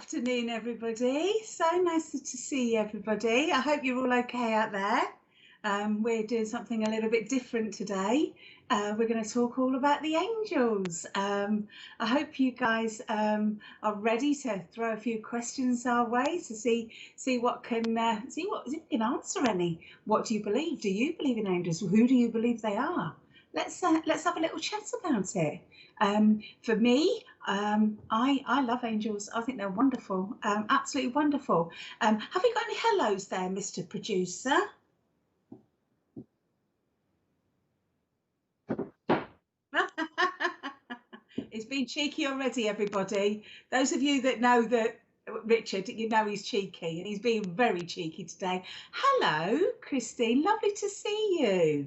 afternoon, everybody. So nice to see everybody. I hope you're all okay out there. We're doing something a little bit different today. We're going to talk all about the angels. I hope you guys are ready to throw a few questions our way to see what we can answer any. What do you believe? Do you believe in angels? Who do you believe they are? Let's have a little chat about it. For me, I love angels. I think they're wonderful, absolutely wonderful. Have you got any hellos there, Mr. Producer? It's been cheeky already, everybody. Those of you that know that Richard, you know he's cheeky, and he's being very cheeky today. Hello, Christine. Lovely to see you.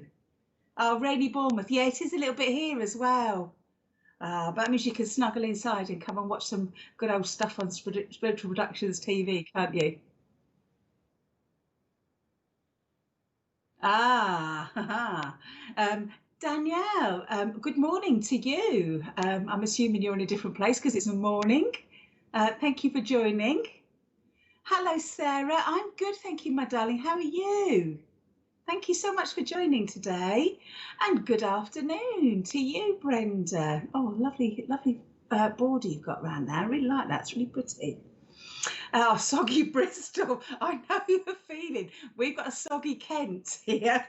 Oh, rainy Bournemouth. Yeah, it is a little bit here as well. But that means you can snuggle inside and come and watch some good old stuff on Spiritual Productions TV, can't you? Ah, Danielle, good morning to you. I'm assuming you're in a different place because it's a morning. Thank you for joining. Hello, Sarah. I'm good, thank you, my darling. How are you? Thank you so much for joining today. And good afternoon to you, Brenda. Oh, lovely, lovely border you've got around there. I really like that. It's really pretty. Oh, soggy Bristol. I know you're feeling. We've got a soggy Kent here.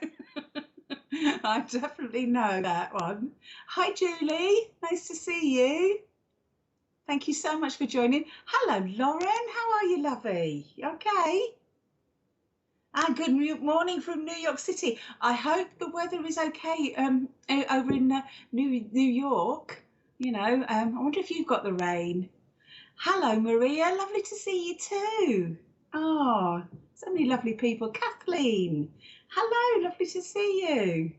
I definitely know that one. Hi, Julie. Nice to see you. Thank you so much for joining. Hello, Lauren. How are you, lovey? Okay. Good morning from New York City. I hope the weather is okay over in New York. You know, I wonder if you've got the rain. Hello, Maria. Lovely to see you too. Oh, so many lovely people. Kathleen. Hello, lovely to see you.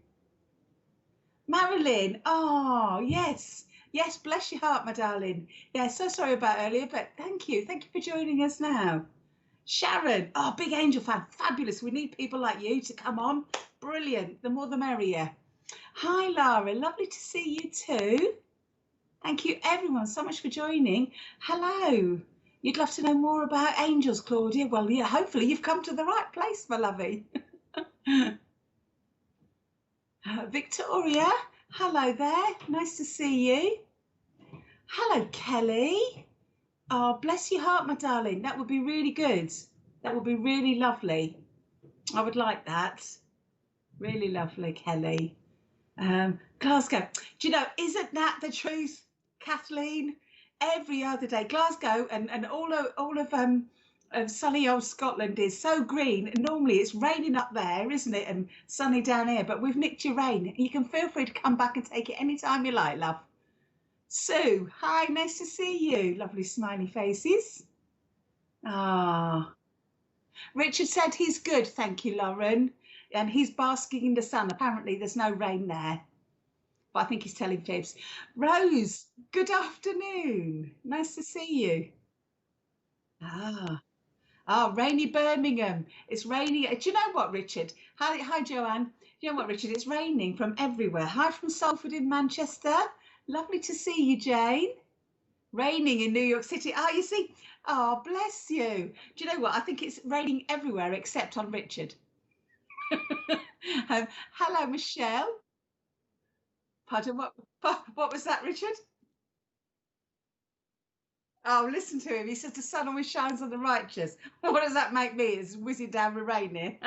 Marilyn. Oh, yes. Yes, bless your heart, my darling. Yeah, so sorry about earlier, but thank you. Thank you for joining us now. Sharon. Oh, big angel fan. Fabulous. We need people like you to come on. Brilliant. The more the merrier. Hi, Lara. Lovely to see you too. Thank you, everyone, so much for joining. Hello. You'd love to know more about angels, Claudia? Well, yeah, hopefully you've come to the right place, my lovey. Victoria, hello there. Nice to see you. Hello, Kelly. Oh, bless your heart, my darling. That would be really good. That would be really lovely. I would like that. Really lovely, Kelly. Glasgow. Do you know, isn't that the truth, Kathleen? Every other day, Glasgow and all of sunny old Scotland is so green. Normally it's raining up there, isn't it? And sunny down here, but we've nicked your rain. You can feel free to come back and take it anytime you like, love. Sue, hi, nice to see you. Lovely smiley faces. Ah, Richard said he's good, thank you, Lauren. And he's basking in the sun. Apparently there's no rain there, but I think he's telling fibs. Rose, good afternoon. Nice to see you. Ah, rainy Birmingham. It's raining. Do you know what, Richard? Hi, Joanne. Do you know what, Richard? It's raining from everywhere. Hi from Salford in Manchester. Lovely to see you, Jane. Raining in New York City. Oh, you see. Oh, bless you. Do you know what? I think it's raining everywhere except on Richard. Hello, Michelle. Pardon, what was that, Richard? Oh, listen to him. He says the sun always shines on the righteous. What does that make me? It's whizzing down with rain here.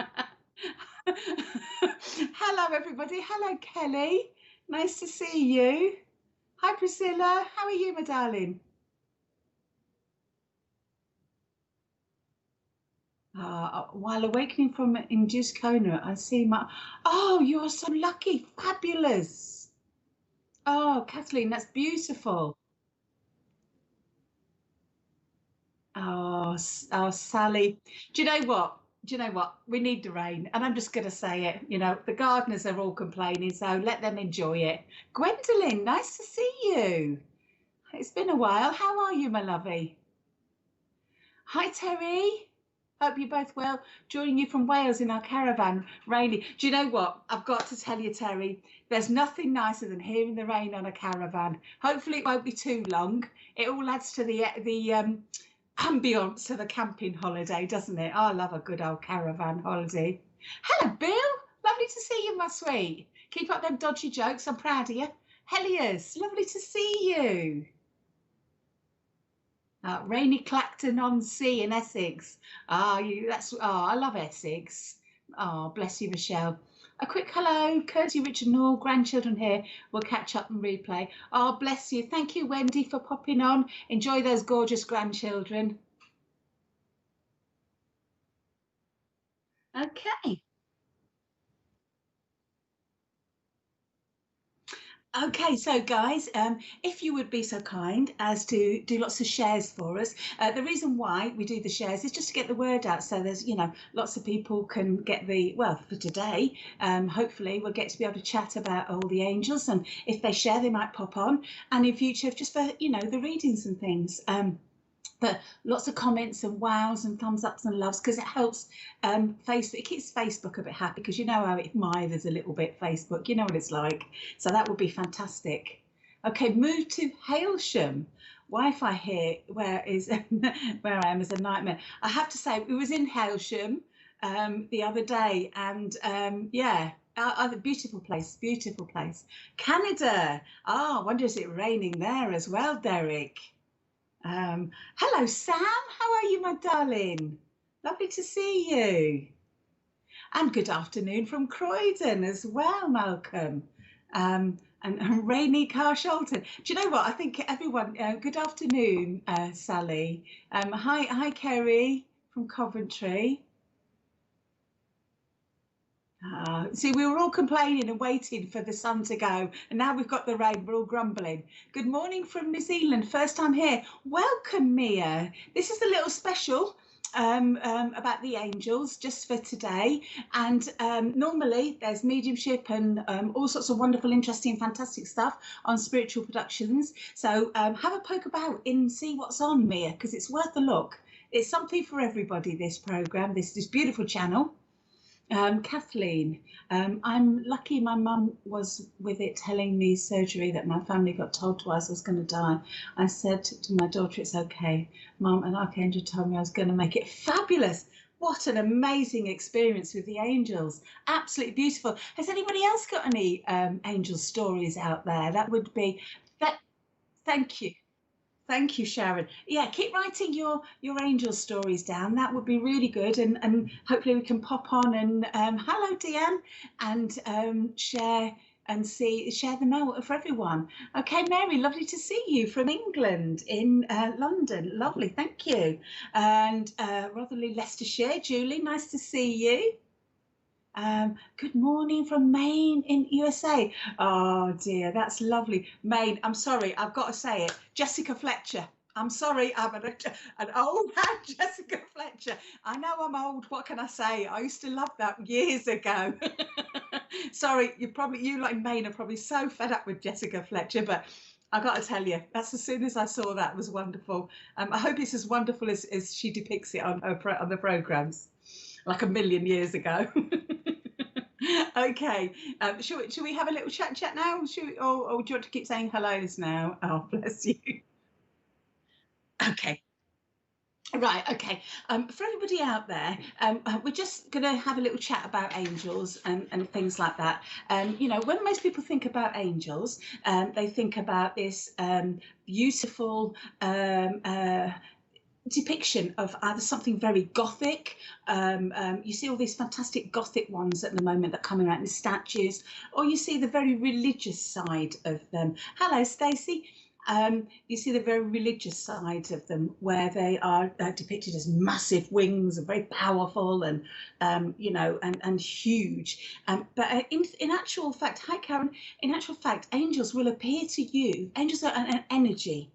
Hello, everybody. Hello, Kelly. Nice to see you. Hi, Priscilla. How are you, my darling? While awakening from induced coma, I see my. Oh, you are so lucky. Fabulous. Oh, Kathleen, that's beautiful. Oh, Sally. Do you know what? Do you know what? We need the rain, and I'm just going to say it. You know, the gardeners are all complaining, so let them enjoy it. Gwendolyn, nice to see you. It's been a while. How are you, my lovey? Hi, Terry. Hope you're both well. Joining you from Wales in our caravan, rainy. Do you know what? I've got to tell you, Terry, there's nothing nicer than hearing the rain on a caravan. Hopefully, it won't be too long. It all adds to ambience of a camping holiday, doesn't it? I love a good old caravan holiday. Hello, Bill. Lovely to see you, my sweet. Keep up them dodgy jokes. I'm proud of you. Helios, lovely to see you. Rainy Clacton on Sea in Essex. I love Essex. Oh, bless you, Michelle. A quick hello, Kirsty, Richard, and all grandchildren here. We'll catch up and replay. Oh, bless you. Thank you, Wendy, for popping on. Enjoy those gorgeous grandchildren. Okay. Okay, so guys, if you would be so kind as to do lots of shares for us. The reason why we do the shares is just to get the word out. So there's, lots of people can get well, for today, hopefully we'll get to be able to chat about all the angels. And if they share, they might pop on. And in future, just for, the readings and things. But lots of comments and wows and thumbs ups and loves, because it helps Facebook. It keeps Facebook a bit happy, because you know how it mithers a little bit, Facebook. You know what it's like. So that would be fantastic. Okay, move to Hailsham. Wi-Fi here, where I am, is a nightmare. I have to say, it was in Hailsham the other day, and yeah. Beautiful place, beautiful place. Canada. I wonder, is it raining there as well, Derek? Hello, Sam. How are you, my darling? Lovely to see you. And good afternoon from Croydon as well, Malcolm. And rainy Carshalton. Do you know what? I think everyone, good afternoon, Sally. Hi, Kerry from Coventry. See, we were all complaining and waiting for the sun to go, and now we've got the rain. We're all grumbling. Good morning from New Zealand. First time here. Welcome, Mia. This is a little special about the angels just for today. And normally there's mediumship and all sorts of wonderful, interesting, fantastic stuff on Spiritual Productions. So have a poke about and see what's on, Mia, because it's worth a look. It's something for everybody, this program, this beautiful channel. Kathleen, I'm lucky my mum was with it telling me surgery that my family got told twice I was going to die. I said to my daughter, it's okay. Mum, an archangel told me I was going to make it. Fabulous. What an amazing experience with the angels. Absolutely beautiful. Has anybody else got any angel stories out there? That would be that. Thank you. Thank you, Sharon. Yeah, keep writing your angel stories down. That would be really good, and hopefully we can pop on and hello, Deanne, and share them out for everyone. Okay, Mary, lovely to see you from England in London. Lovely, thank you. And Rotherley, Leicestershire. Julie, nice to see you. Good morning from Maine in USA. Oh dear, that's lovely. Maine, I'm sorry, I've got to say it. Jessica Fletcher. I'm sorry, I'm an old man, Jessica Fletcher. I know I'm old, what can I say? I used to love that years ago. Sorry, you like Maine are probably so fed up with Jessica Fletcher, but I got to tell you, that's as soon as I saw that, it was wonderful. I hope it's as wonderful as she depicts it on on the programmes, like a million years ago. Okay, should we have a little chat now? Or do you want to keep saying hellos now? Oh, bless you. Okay. Right, okay. For everybody out there, we're just going to have a little chat about angels and things like that. When most people think about angels, they think about this beautiful depiction of either something very gothic. You see all these fantastic gothic ones at the moment that are coming out in statues, or you see the very religious side of them. Hello, Stacey. You see the very religious side of them, where they are depicted as massive wings and very powerful and and huge. But in actual fact, hi Karen. In actual fact, angels will appear to you. Angels are an energy.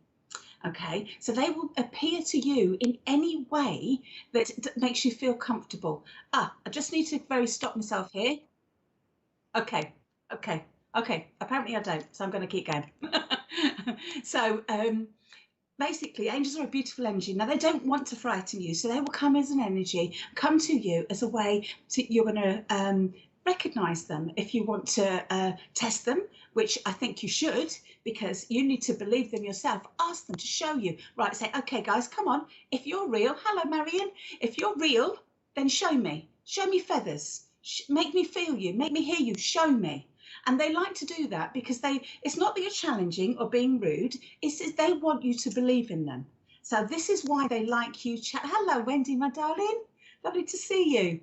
Okay, so they will appear to you in any way that makes you feel comfortable. I just need to stop myself here. Okay, okay, okay. Apparently I don't, so I'm going to keep going. So basically, angels are a beautiful energy. Now, they don't want to frighten you, so they will come as an energy, come to you as a way to, you're going to recognize them. If you want to test them, which I think you should, because you need to believe them yourself, ask them to show you. Right, say, okay, guys, come on. If you're real, hello, Marion. If you're real, then show me. Show me feathers. Make me feel you. Make me hear you. Show me. And they like to do that because it's not that you're challenging or being rude. It's they want you to believe in them. So this is why they like you. Hello, Wendy, my darling. Lovely to see you.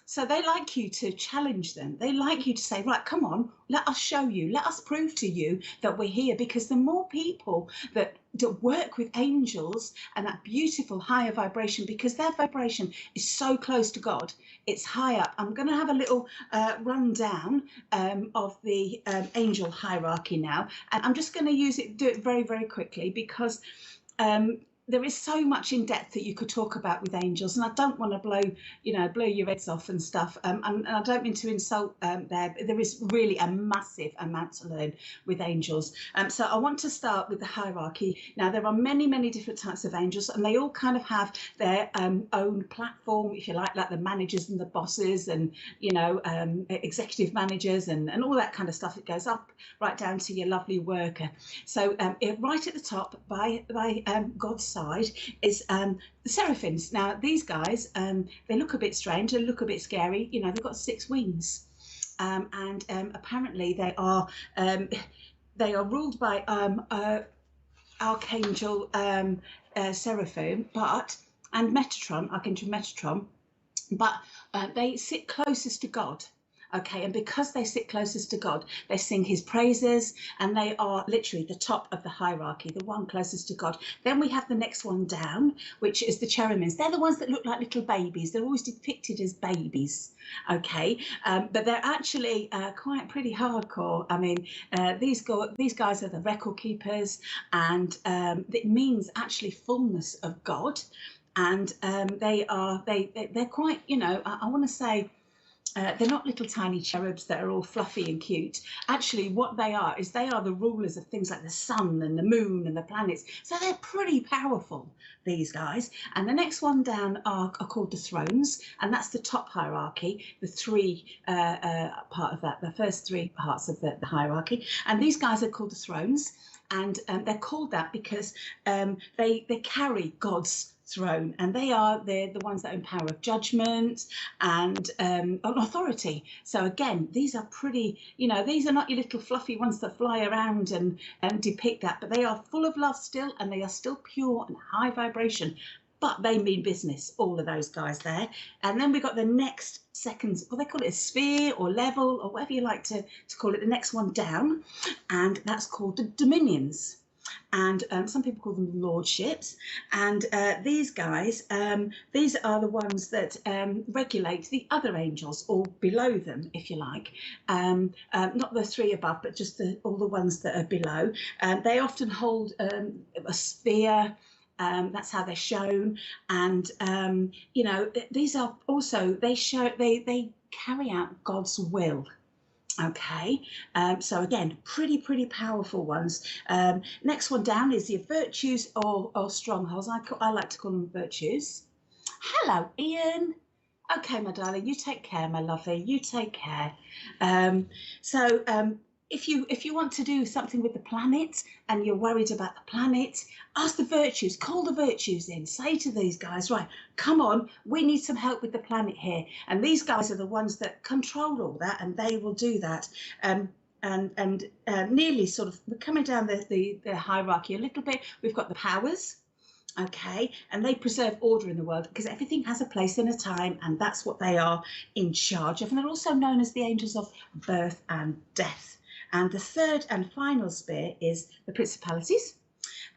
So they like you to challenge them. They like you to say, right, come on, let us show you, let us prove to you that we're here. Because the more people that work with angels and that beautiful higher vibration, because their vibration is so close to God, it's high up. I'm going to have a little rundown of the angel hierarchy now. And I'm just going to do it very, very quickly, because there is so much in depth that you could talk about with angels, and I don't want to blow your heads off and stuff. And I don't mean to insult there, but there is really a massive amount to learn with angels. So I want to start with the hierarchy. Now, there are many, many different types of angels, and they all kind of have their own platform, if you like the managers and the bosses, and executive managers, and all that kind of stuff. It goes up right down to your lovely worker. So right at the top, by God's side, is the seraphims. Now, these guys, they look a bit strange, they look a bit scary. They've got 6 wings, and apparently they are ruled by Archangel Seraphim, and Metatron, Archangel Metatron, but they sit closest to God. Okay, and because they sit closest to God, they sing his praises, and they are literally the top of the hierarchy, the one closest to God. Then we have the next one down, which is the cherubims. They're the ones that look like little babies. They're always depicted as babies. Okay, but they're actually quite pretty hardcore. I mean, these guys are the record keepers, and it means actually fullness of God. And they're quite, I want to say, they're not little tiny cherubs that are all fluffy and cute. Actually, what they are is they are the rulers of things like the sun and the moon and the planets. So they're pretty powerful, these guys. And the next one down are called the thrones, and that's the top hierarchy, the three part of that, the first 3 parts of the hierarchy. And these guys are called the thrones, and they're called that because they carry God's throne, and they're the ones that are in power of judgment and authority. So again, these are pretty, these are not your little fluffy ones that fly around and depict that, but they are full of love still, and they are still pure and high vibration. But they mean business, all of those guys there. And then we've got the next second, well, they call it a sphere or level or whatever you like to call it, the next one down, and that's called the dominions. And some people call them lordships. And these guys, these are the ones that regulate the other angels, or below them, if you like. Not the 3 above, but just all the ones that are below. They often hold a sphere. That's how they're shown. And these are also, they carry out God's will. Okay, so again, pretty powerful ones. Next one down is your virtues or strongholds. I like to call them virtues. Hello, Ian. Okay, my darling, you take care, my lovely. You take care. If you want to do something with the planet and you're worried about the planet, ask the virtues, call the virtues in, say to these guys, right, come on, we need some help with the planet here. And these guys are the ones that control all that, and they will do that. And nearly sort of, we're coming down the hierarchy a little bit. We've got the powers. Okay, and they preserve order in the world because everything has a place and a time, and that's what they are in charge of. And they're also known as the angels of birth and death. And the third and final sphere is the principalities,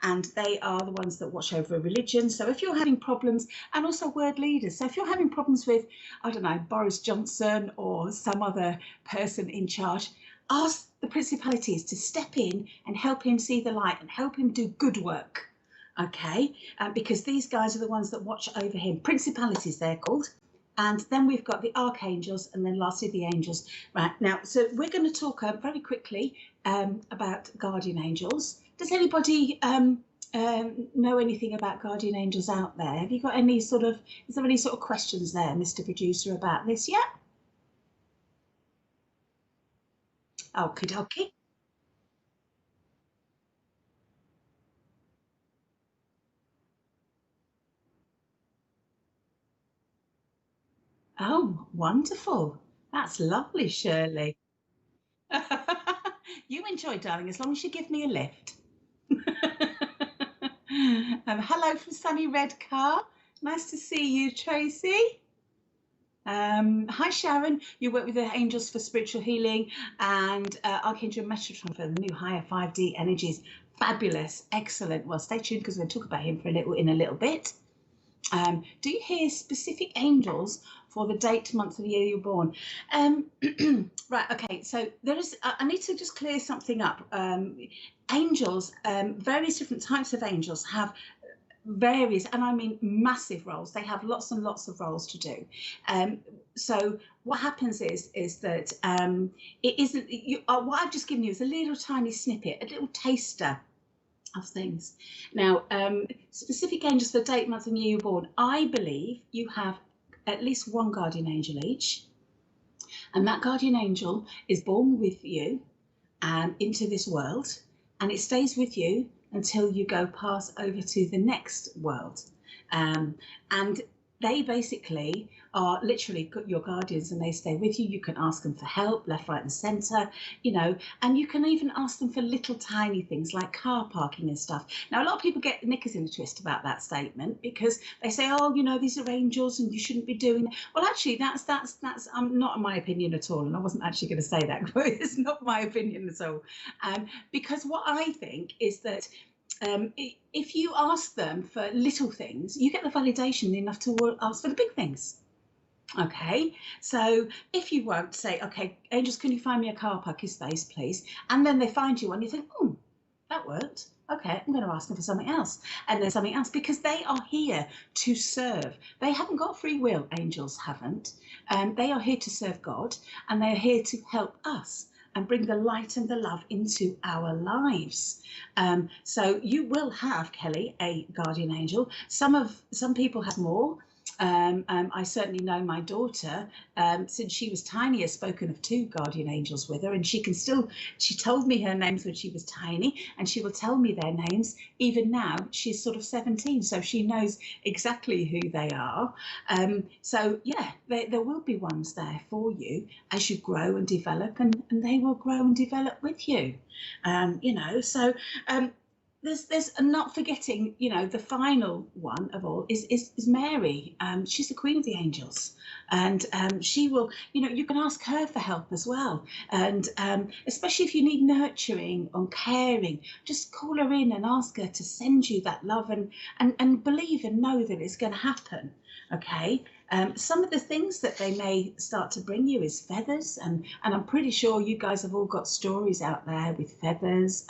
and they are the ones that watch over religion. So if you're having problems, and also word leaders, so if you're having problems with, I don't know, Boris Johnson or some other person in charge, ask the principalities to step in and help him see the light and help him do good work. Okay, because these guys are the ones that watch over him. Principalities, they're called. And then we've got the archangels, and then lastly the angels. Right, now, so we're going to talk very quickly about guardian angels. Does anybody know anything about guardian angels out there? Have you got any is there any sort of questions there, Mr. Producer, about this yet? Okie dokie. Oh, wonderful. That's lovely, Shirley. You enjoy, darling, as long as you give me a lift. Hello from sunny Redcar. Nice to see you, Tracy. Hi, Sharon. You work with the Angels for Spiritual Healing and Archangel Metatron for the new higher 5D energies. Fabulous. Excellent. Well, stay tuned because we're going to talk about him for in a little bit. Do you hear specific angels for the date, month of the year you're born? Right, okay, so there is, I need to just clear something up. Angels, various different types of angels have various, and I mean massive roles. They have lots and lots of roles to do. So what happens is that it isn't, what I've just given you is a little tiny snippet, a little taster of things. Now, specific angels for date, month, and year you're born. I believe you have at least one guardian angel each, and that guardian angel is born with you into this world, and it stays with you until you go pass over to the next world. And they basically are literally your guardians, and they stay with you. You can ask them for help, left, right, and centre, you know, and you can even ask them for little tiny things like car parking and stuff. Now, a lot of people get knickers in a twist about that statement because they say, oh, you know, these are angels and you shouldn't be doing that. Well, actually, that's not my opinion at all, and I wasn't actually going to say that. It's not my opinion at all, because what I think is that if you ask them for little things, you get the validation enough to ask for the big things. Okay, so if you won't say, okay, angels, can you find me a car parking space, please? And then they find you one, you think, oh, that worked. Okay, I'm going to ask them for something else, and then something else, because they are here to serve. They haven't got free will, angels haven't. They are here to serve God, and they are here to help us and bring the light and the love into our lives. So you will have, Kelly, a guardian angel. Some people have more. I certainly know my daughter, since she was tiny, has spoken of two guardian angels with her, and she told me her names when she was tiny, and she will tell me their names even now. She's sort of 17, so she knows exactly who they are. So yeah, there will be ones there for you as you grow and develop, and they will grow and develop with you. You know, so there's not forgetting, you know, the final one of all is Mary. She's the queen of the angels, and she will, you know, you can ask her for help as well, and especially if you need nurturing or caring, just call her in and ask her to send you that love, and believe and know that it's going to happen. Okay. Some of the things that they may start to bring you is feathers, and I'm pretty sure you guys have all got stories out there with feathers.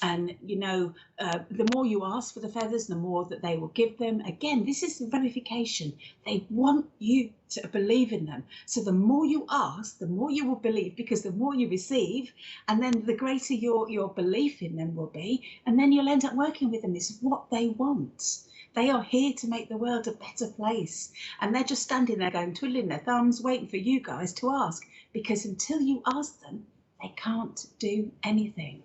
And you know, the more you ask for the feathers, the more that they will give them. Again, this is the verification. They want you to believe in them. So the more you ask, the more you will believe, because the more you receive, and then the greater your belief in them will be, and then you'll end up working with them. It's what they want. They are here to make the world a better place, and they're just standing there going, twiddling their thumbs, waiting for you guys to ask, because until you ask them, they can't do anything.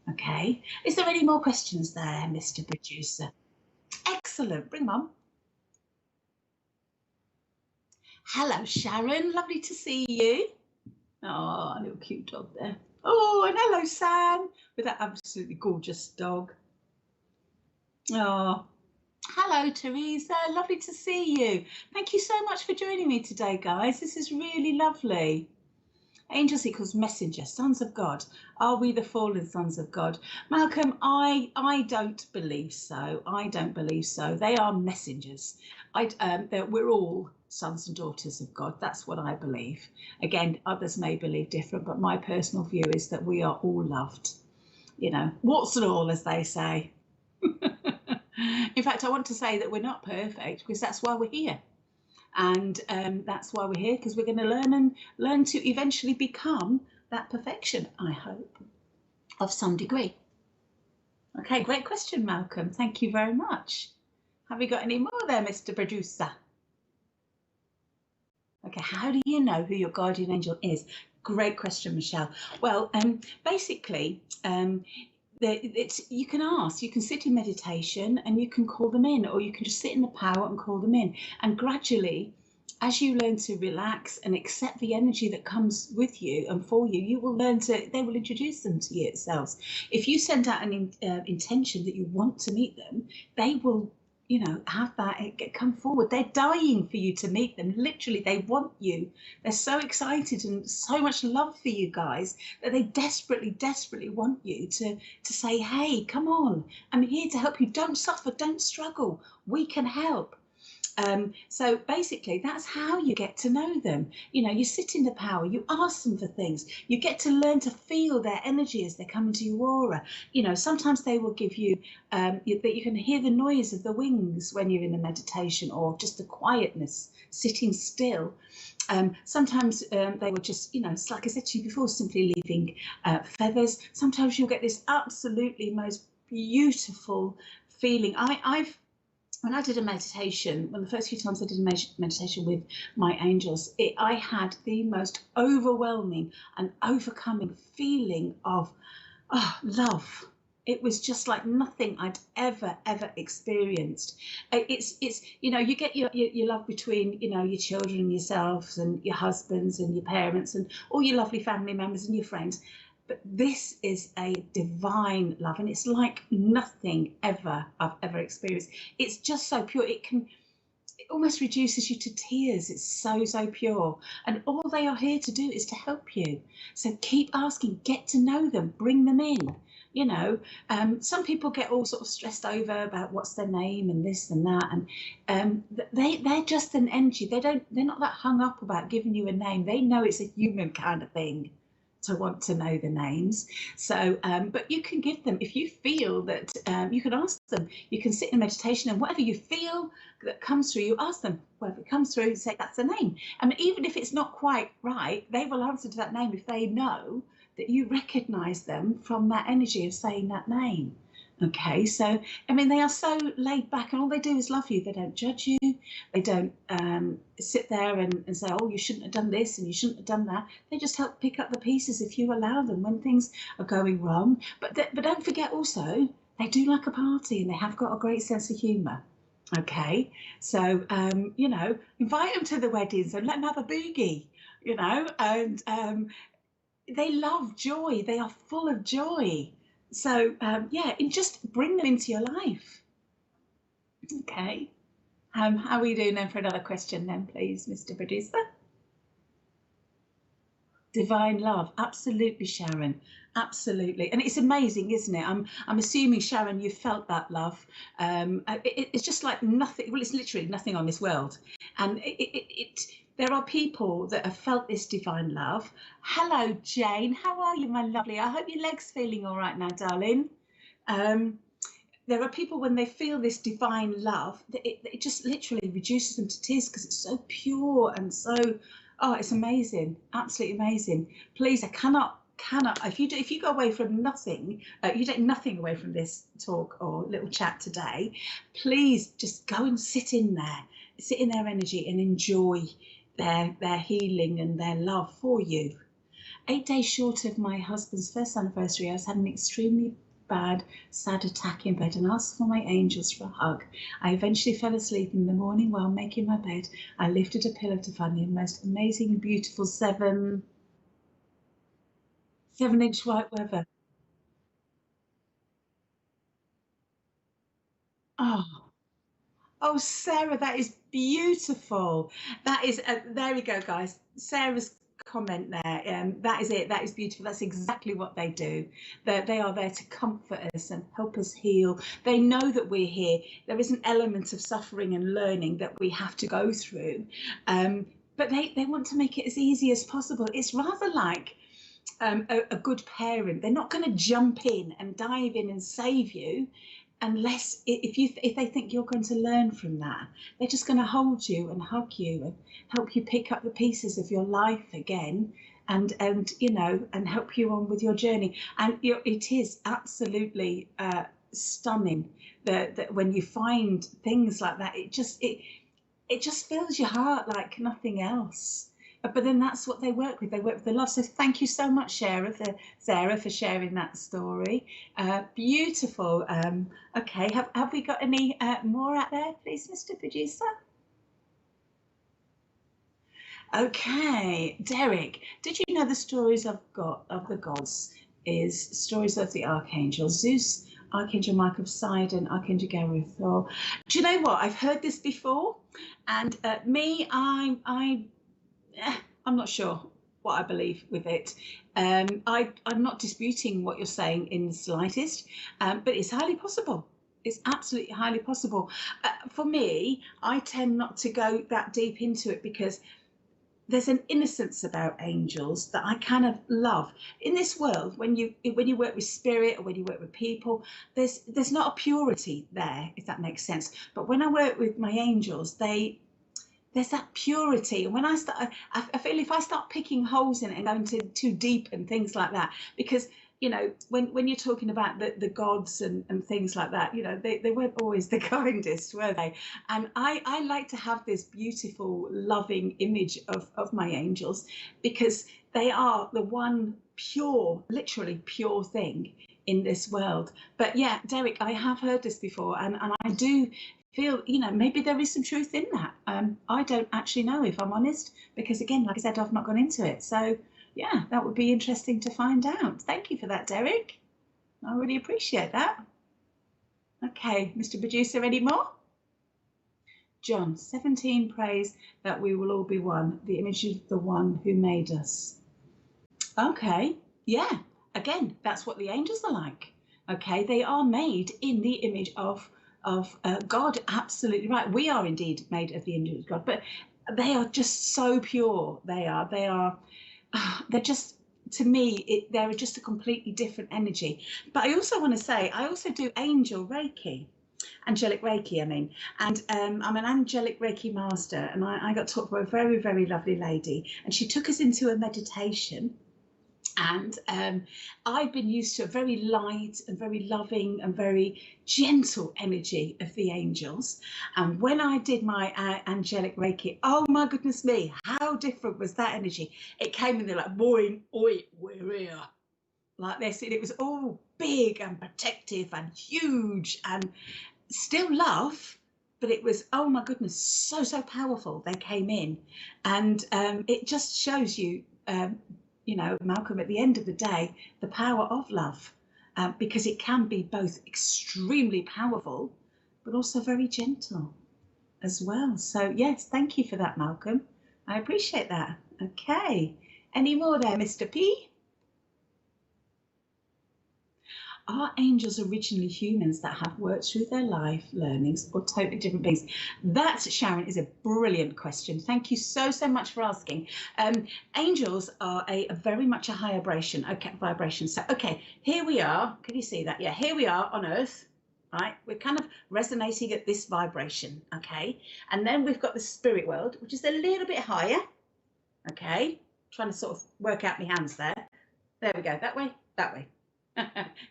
Okay, is there any more questions there, Mr. Producer? Excellent, bring them on. Hello, Sharon, lovely to see you. Oh, a little cute dog there. Oh, and hello, Sam, with that absolutely gorgeous dog. Oh, hello, Teresa, lovely to see you. Thank you so much for joining me today, guys. This is really lovely. Angels equals messenger, sons of God. Are we the fallen sons of God? Malcolm, I don't believe so. I don't believe so. They are messengers. We're all sons and daughters of God. That's what I believe. Again, others may believe different, but my personal view is that we are all loved. You know, warts and all, as they say. In fact, I want to say that we're not perfect, because that's why we're here. And that's why we're here, because we're going to learn to eventually become that perfection, I hope, of some degree. Okay, great question, Malcolm. Thank you very much. Have we got any more there, Mr. Producer? Okay, how do you know who your guardian angel is? Great question, Michelle. Well, basically, you can ask, you can sit in meditation and you can call them in, or you can just sit in the power and call them in. And gradually, as you learn to relax and accept the energy that comes with you and for you, you will learn to, they will introduce them to you themselves. If you send out an intention that you want to meet them, they will, you know, have that come forward. They're dying for you to meet them. Literally, they want you. They're so excited and so much love for you guys that they desperately, desperately want you to say, hey, come on, I'm here to help you. Don't suffer, don't struggle. We can help. So basically, that's how you get to know them. You know, you sit in the power, you ask them for things, you get to learn to feel their energy as they come into your aura. You know, sometimes they will give you, that you can hear the noise of the wings when you're in a meditation, or just the quietness, sitting still. Sometimes they will just, you know, it's like I said to you before, simply leaving feathers. Sometimes you'll get this absolutely most beautiful feeling. When I did a meditation, the first few times I did a meditation with my angels, I had the most overwhelming and overcoming feeling of love. It was just like nothing I'd ever experienced. It's you know, you get your love between, you know, your children and yourselves and your husbands and your parents and all your lovely family members and your friends. But this is a divine love, and it's like nothing I've ever experienced. It's just so pure. It almost reduces you to tears. It's so pure. And all they are here to do is to help you. So keep asking, get to know them, bring them in. You know, some people get all sort of stressed over about what's their name and this and that, and they're just an energy. They're not that hung up about giving you a name. They know it's a human kind of thing to want to know the names. So but you can give them, if you feel that, you can ask them. You can sit in meditation, and whatever you feel that comes through, you ask them. Whatever comes through, you say that's a name. And even if it's not quite right, they will answer to that name if they know that you recognize them from that energy of saying that name. Okay, so I mean, they are so laid back, and all they do is love you. They don't judge you. They don't sit there and say, oh, you shouldn't have done this and you shouldn't have done that. They just help pick up the pieces if you allow them when things are going wrong. But don't forget also, they do like a party, and they have got a great sense of humour. Okay, so you know, invite them to the weddings and let them have a boogie. You know, and they love joy. They are full of joy. So yeah, and just bring them into your life. Okay. How are you doing then for another question then, please, Mr. Producer? Divine love, absolutely, Sharon, absolutely. And it's amazing, isn't it? I'm assuming, Sharon, you felt that love. It's just like nothing. Well, it's literally nothing on this world, and there are people that have felt this divine love. Hello, Jane. How are you, my lovely? I hope your leg's feeling all right now, darling. There are people, when they feel this divine love, it just literally reduces them to tears, because it's so pure and so, oh, it's amazing, absolutely amazing. Please, I cannot, if you go away from nothing, you take nothing away from this talk or little chat today, please just go and sit in their energy and enjoy their healing and their love for you. 8 days short of my husband's first anniversary, I was having an extremely bad, sad attack in bed and asked for my angels for a hug. I eventually fell asleep. In the morning, while making my bed, I lifted a pillow to find the most amazing and beautiful 7-inch white weather. Oh, oh, Sarah, that is beautiful. That is, there we go, guys. Sarah's comment there. That is it. That is beautiful. That's exactly what they do. They are there to comfort us and help us heal. They know that we're here. There is an element of suffering and learning that we have to go through. But they want to make it as easy as possible. It's rather like a good parent. They're not going to jump in and dive in and save you unless if they think you're going to learn from that. They're just going to hold you and hug you and help you pick up the pieces of your life again, and you know, and help you on with your journey. And it is absolutely stunning that when you find things like that, it just fills your heart like nothing else. but then that's what they work with. They work with the love. So thank you so much, Sarah, for sharing that story. Beautiful. Okay, have we got any more out there, please, Mr. Producer? Okay, Derek, did you know the stories of the gods is stories of the archangels, Zeus, Archangel Michael, Poseidon, Archangel Gabriel, Thor. Do you know what? I've heard this before, and I'm not sure what I believe with it. I'm not disputing what you're saying in the slightest, but it's highly possible. It's absolutely highly possible. For me, I tend not to go that deep into it because there's an innocence about angels that I kind of love. In this world, when you work with spirit or when you work with people, there's not a purity there, if that makes sense. But when I work with my angels, there's that purity. And when I feel if I start picking holes in it and going too deep and things like that, because when you're talking about the gods and things like that, they weren't always the kindest, were they? And I like to have this beautiful, loving image of my angels because they are the one pure, literally pure thing in this world. But yeah, Derek, I have heard this before, and I do feel, maybe there is some truth in that. I don't actually know, if I'm honest, because again, like I said, I've not gone into it. So yeah, that would be interesting to find out. Thank you for that, Derek. I really appreciate that. Okay, Mr. Producer, any more? John 17 prays that we will all be one, the image of the one who made us. Okay, yeah, again, that's what the angels are like. Okay, they are made in the image of God. Absolutely right. We are indeed made of the image of God, but they are just so pure. They're just, to me, they're just a completely different energy. But I also want to say, I also do angelic Reiki, I mean, and I'm an angelic Reiki master, and I got taught by a very, very lovely lady, and she took us into a meditation. And I've been used to a very light and very loving and very gentle energy of the angels. And when I did my angelic Reiki, oh my goodness me, how different was that energy? It came in there like, boing, oi, we're here. Like this. And it was all big and protective and huge and still love. But it was, oh my goodness, so powerful. They came in. And it just shows you, Malcolm, at the end of the day, the power of love, because it can be both extremely powerful, but also very gentle as well. So yes, thank you for that, Malcolm. I appreciate that. Okay. Any more there, Mr. P? Are angels originally humans that have worked through their life learnings or totally different beings? That, Sharon, is a brilliant question. Thank you so much for asking. Angels are a very much a higher vibration. So, okay, here we are. Can you see that? Yeah, here we are on Earth, right? We're kind of resonating at this vibration, okay? And then we've got the spirit world, which is a little bit higher, okay? Trying to sort of work out my hands there. There we go. That way, that way.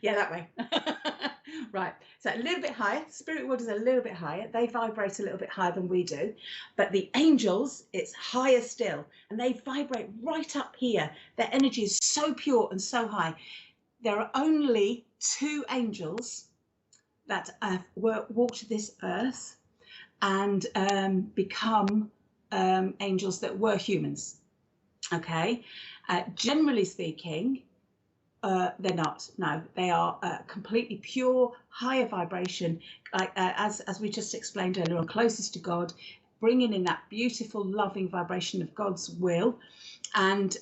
Yeah, that way. Right, so a little bit higher. Spirit world is a little bit higher. They vibrate a little bit higher than we do, but the angels, it's higher still, and they vibrate right up here. Their energy is so pure and so high. There are only 2 angels that walked this earth and become angels that were humans. Okay, generally speaking, they're not. No, they are completely pure, higher vibration, as we just explained earlier on, closest to God, bringing in that beautiful, loving vibration of God's will. And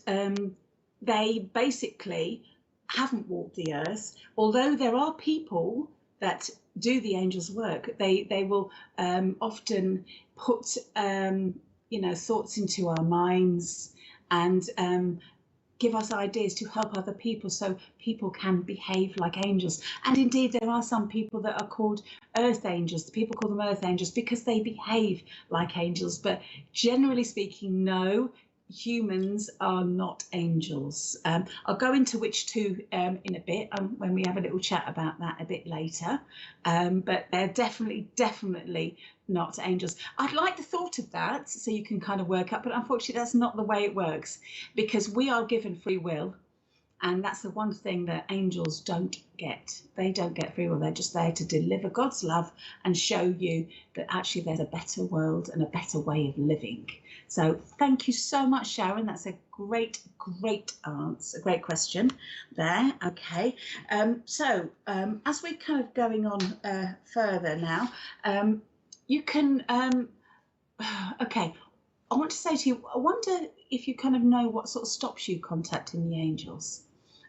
they basically haven't walked the earth, although there are people that do the angels' work. They will often put thoughts into our minds and give us ideas to help other people so people can behave like angels. And indeed, there are some people that are called earth angels. People call them earth angels because they behave like angels. But generally speaking, no, humans are not angels. I'll go into which two in a bit when we have a little chat about that a bit later. But they're definitely not angels. I'd like the thought of that so you can kind of work up, but unfortunately that's not the way it works, because we are given free will. And that's the one thing that angels don't get. They don't get free will. They're just there to deliver God's love and show you that actually there's a better world and a better way of living. So thank you so much, Sharon. That's a great answer, a great question there. Okay. As we're kind of going on further now, you can, okay. I want to say to you, I wonder if you kind of know what sort of stops you contacting the angels.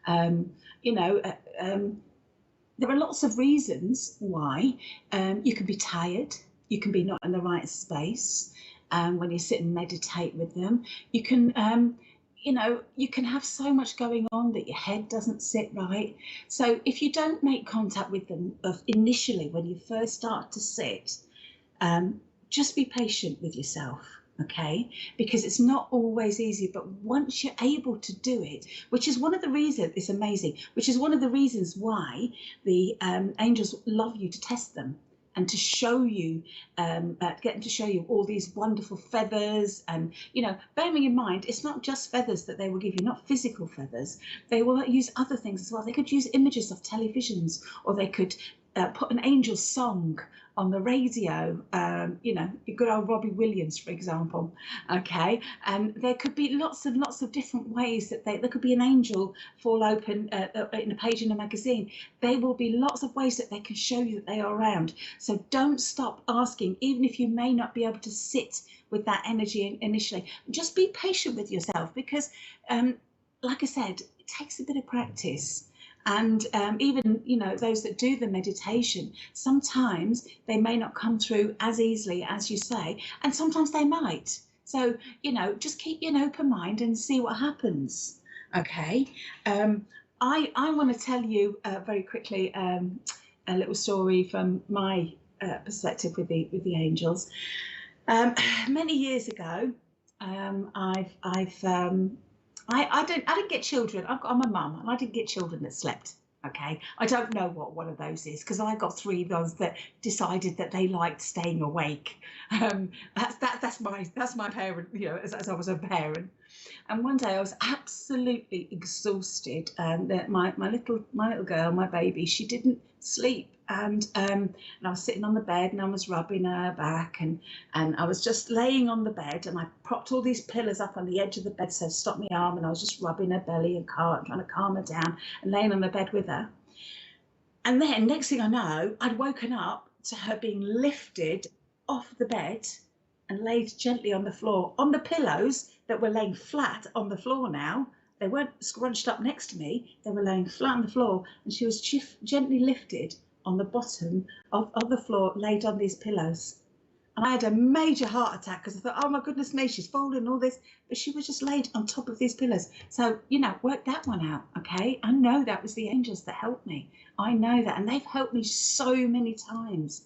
You know, there are lots of reasons why. You can be tired, you can be not in the right space when you sit and meditate with them. You can, you know, you can have so much going on that your head doesn't sit right. So if you don't make contact with them initially when you first start to sit, just be patient with yourself. Okay, because it's not always easy, but once you're able to do it, which is one of the reasons, it's amazing, which is one of the reasons why the angels love you, to test them and to show you, get them to show you all these wonderful feathers. And, you know, bearing in mind, it's not just feathers that they will give you, not physical feathers. They will use other things as well. They could use images of televisions, or they could put an angel song on the radio, you know, good old Robbie Williams, for example. Okay, and there could be lots of different ways that there could be an angel fall open in a page in a magazine. There will be lots of ways that they can show you that they are around. So don't stop asking, even if you may not be able to sit with that energy initially. Just be patient with yourself, because like I said, it takes a bit of practice. And even, you know, those that do the meditation, sometimes they may not come through as easily as you say, and sometimes they might. So, you know, just keep an open mind and see what happens. Okay. I want to tell you very quickly a little story from my perspective with the angels. Many years ago, I didn't get children. I'm a mum, and I didn't get children that slept. Okay, I don't know what one of those is, because I got three of those that decided that they liked staying awake. That's my parent, you know, as I was a parent. And one day I was absolutely exhausted, and my little girl, my baby, she didn't sleep. And I was sitting on the bed, and I was rubbing her back, and I was just laying on the bed, and I propped all these pillows up on the edge of the bed so stop my arm, and I was just rubbing her belly and trying to calm her down, and laying on the bed with her. And then next thing I know, I'd woken up to her being lifted off the bed and laid gently on the floor, on the pillows that were laying flat on the floor now. They weren't scrunched up next to me, they were laying flat on the floor, and she was gently lifted on the bottom of the floor, laid on these pillows. And I had a major heart attack, because I thought, oh my goodness me, she's fallen and all this, but she was just laid on top of these pillows. So, you know, work that one out. Okay, I know that was the angels that helped me. I know that, and they've helped me so many times.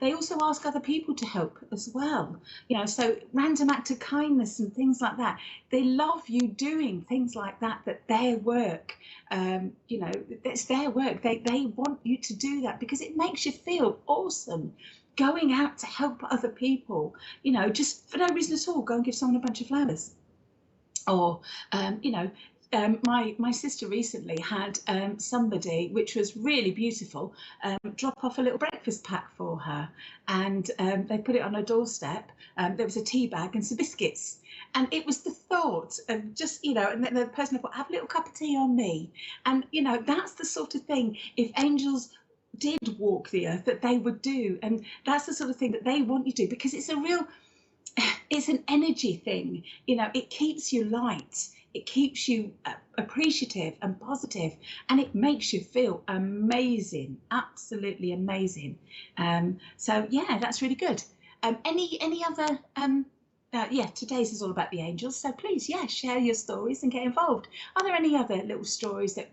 They also ask other people to help as well, you know, so random act of kindness and things like that. They love you doing things like that their work, you know, it's their work. They want you to do that because it makes you feel awesome. Going out to help other people, you know, just for no reason at all, go and give someone a bunch of flowers. Or, you know, my sister recently had somebody, which was really beautiful, drop off a little breakfast pack for her, and they put it on her doorstep. There was a tea bag and some biscuits, and it was the thought of just, you know, and the person thought, have a little cup of tea on me. And, you know, that's the sort of thing, if angels did walk the earth, that they would do. And that's the sort of thing that they want you to do, because it's it's an energy thing, you know. It keeps you light, it keeps you appreciative and positive, and it makes you feel amazing, absolutely amazing. So yeah, that's really good. Any other yeah, today's is all about the angels, so please, yeah, share your stories and get involved. Are there any other little stories that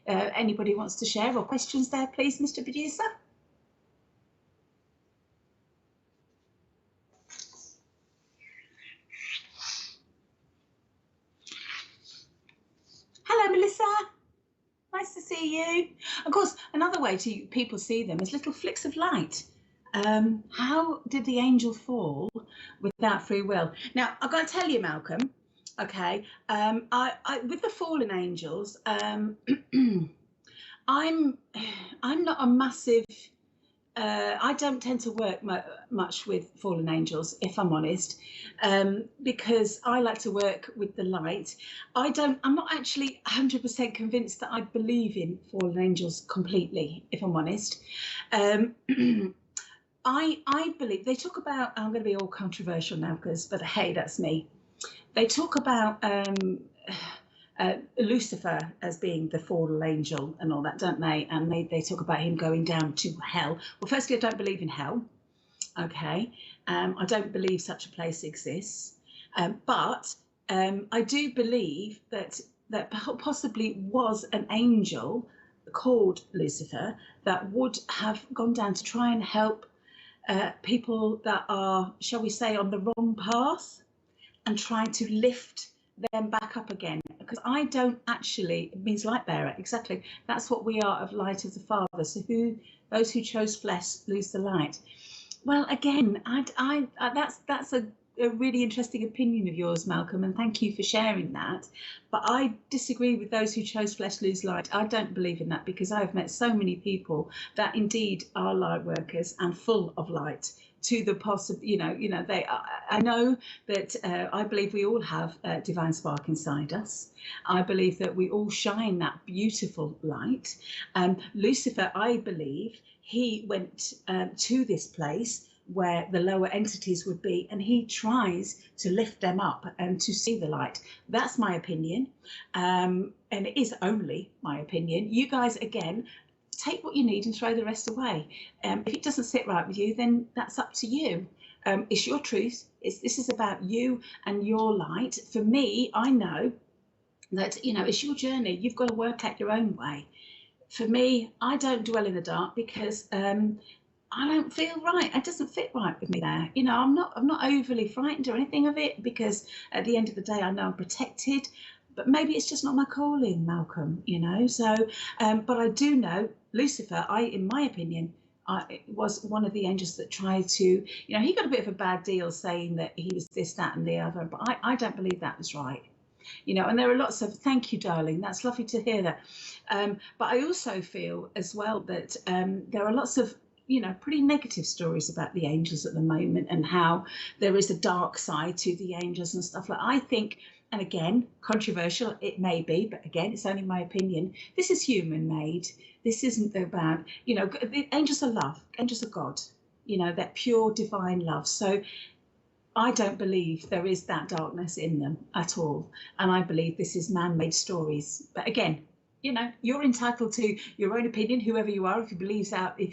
anybody wants to share, or questions there, please, Mr. Producer? to see you. Of course, another way to people see them is little flicks of light. How did the angel fall without free will? Now, I've got to tell you, Malcolm, okay, with the fallen angels, I'm not a massive I don't tend to work much with fallen angels, if I'm honest, because I like to work with the light. I'm not actually 100% convinced that I believe in fallen angels completely, if I'm honest. I believe they talk about. I'm going to be all controversial now, but hey, that's me. They talk about Lucifer as being the fallen angel and all that, don't they? And they talk about him going down to hell. Well, firstly, I don't believe in hell. Okay, I don't believe such a place exists. But I do believe that possibly was an angel called Lucifer that would have gone down to try and help people that are, shall we say, on the wrong path, and try to lift them back up again. Because I don't actually, it means light bearer, exactly. That's what we are, of light of the Father. So those who chose flesh lose the light. Well, again, that's a really interesting opinion of yours, Malcolm, and thank you for sharing that. But I disagree with those who chose flesh lose light. I don't believe in that, because I've met so many people that indeed are light workers and full of light, to the possible, they. I know that I believe we all have a divine spark inside us. I believe that we all shine that beautiful light. Lucifer, I believe, he went to this place where the lower entities would be, and he tries to lift them up and to see the light. That's my opinion, and it is only my opinion. You guys, again, take what you need and throw the rest away. If it doesn't sit right with you, then that's up to you. It's your truth. This is about you and your light. For me, I know that, it's your journey. You've got to work out your own way. For me, I don't dwell in the dark because I don't feel right. It doesn't fit right with me there. I'm not overly frightened or anything of it, because at the end of the day, I know I'm protected. But maybe it's just not my calling, Malcolm, So, but I do know Lucifer, in my opinion, was one of the angels that tried to, he got a bit of a bad deal saying that he was this, that, and the other. But I don't believe that was right. And there are lots of, thank you, darling. That's lovely to hear that. But I also feel as well that there are lots of, pretty negative stories about the angels at the moment, and how there is a dark side to the angels and stuff like that. I think, and again, controversial it may be, but again, it's only my opinion, this is human made. This isn't about, the angels are love, angels are God, that pure divine love. So I don't believe there is that darkness in them at all. And I believe this is man-made stories. But again, you're entitled to your own opinion, whoever you are. If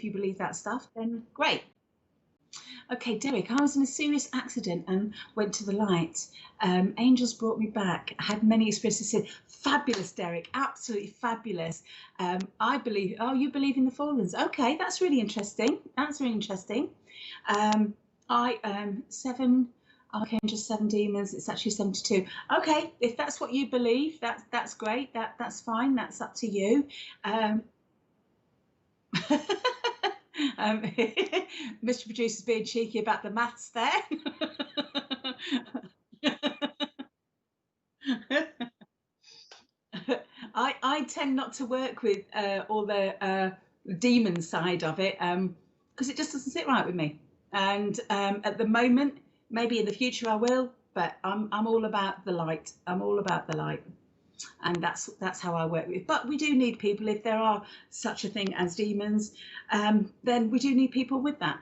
you believe that stuff, then great. Okay, Derek, I was in a serious accident and went to the light. Angels brought me back. I had many experiences. Fabulous, Derek, absolutely fabulous. I believe, you believe in the fallens. Okay, that's really interesting. Seven archangels, 7 demons. It's actually 72. Okay, if that's what you believe, that's great. That's fine. That's up to you. Mr. Producer's being cheeky about the maths there. I tend not to work with all the demon side of it, because it just doesn't sit right with me. And at the moment, maybe in the future I will, but I'm all about the light. I'm all about the light. And that's how I work with. But we do need people, if there are such a thing as demons, then we do need people with that,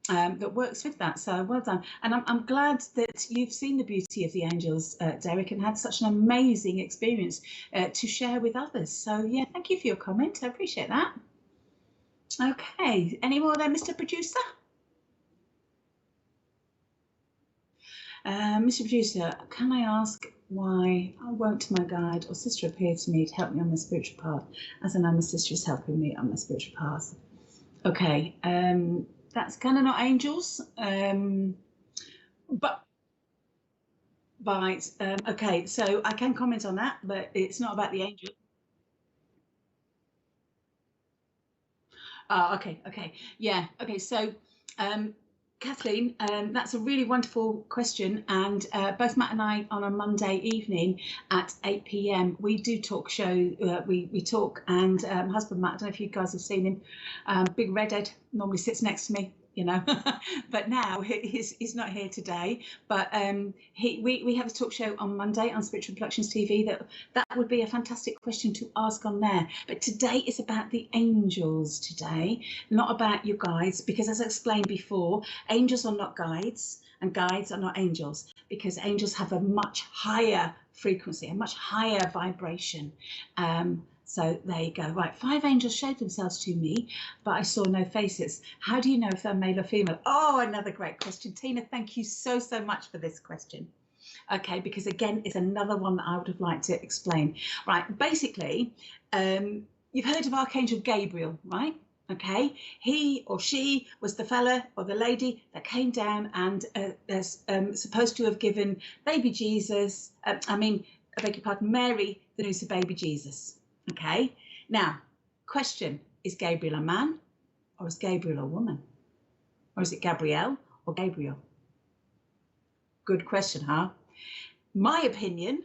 that works with that. So well done. And I'm glad that you've seen the beauty of the angels, Derek, and had such an amazing experience to share with others. So yeah, thank you for your comment. I appreciate that. Okay, any more there, Mr. Producer? Mr. Producer, can I ask why won't my guide or sister appear to me to help me on my spiritual path, as I know my sister is helping me on my spiritual path? Okay, that's kind of not angels, but right. Okay, so I can comment on that, but it's not about the angel. Okay. Yeah. Okay. So, um, Kathleen, that's a really wonderful question. And both Matt and I, on a Monday evening at 8 p.m., we do talk show. We talk, and husband Matt, I don't know if you guys have seen him. Big redhead, normally sits next to me, you know, but now he's not here today. But we have a talk show on Monday on Spiritual Productions TV. That would be a fantastic question to ask on there. But today is about the angels today, not about you guys, because as I explained before, angels are not guides and guides are not angels, because angels have a much higher frequency, a much higher vibration. So there you go. Right, 5 angels showed themselves to me, but I saw no faces. How do you know if they're male or female? Oh, another great question. Tina, thank you so much for this question. Okay, because again, it's another one that I would have liked to explain. Right, basically, you've heard of Archangel Gabriel, right? Okay, he or she was the fella or the lady that came down and is supposed to have given baby Jesus, I beg your pardon, Mary, the news of baby Jesus. Okay, now, question, is Gabriel a man or is Gabriel a woman? Or is it Gabrielle or Gabriel? Good question, huh? My opinion,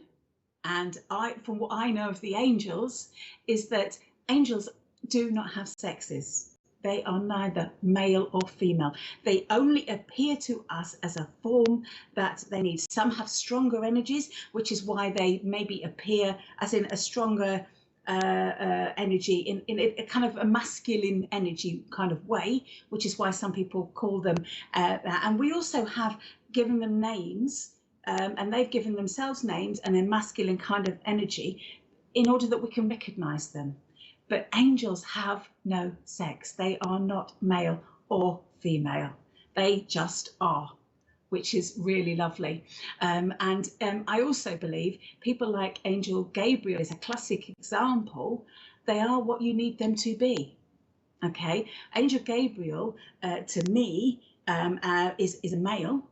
and from what I know of the angels, is that angels do not have sexes. They are neither male or female. They only appear to us as a form that they need. Some have stronger energies, which is why they maybe appear as in a stronger energy, in a kind of a masculine energy kind of way, which is why some people call them that. And we also have given them names, and they've given themselves names and a masculine kind of energy in order that we can recognize them. But angels have no sex. They are not male or female. They just are, which is really lovely. And I also believe people like Angel Gabriel is a classic example. They are what you need them to be. Okay, Angel Gabriel, to me, is a male,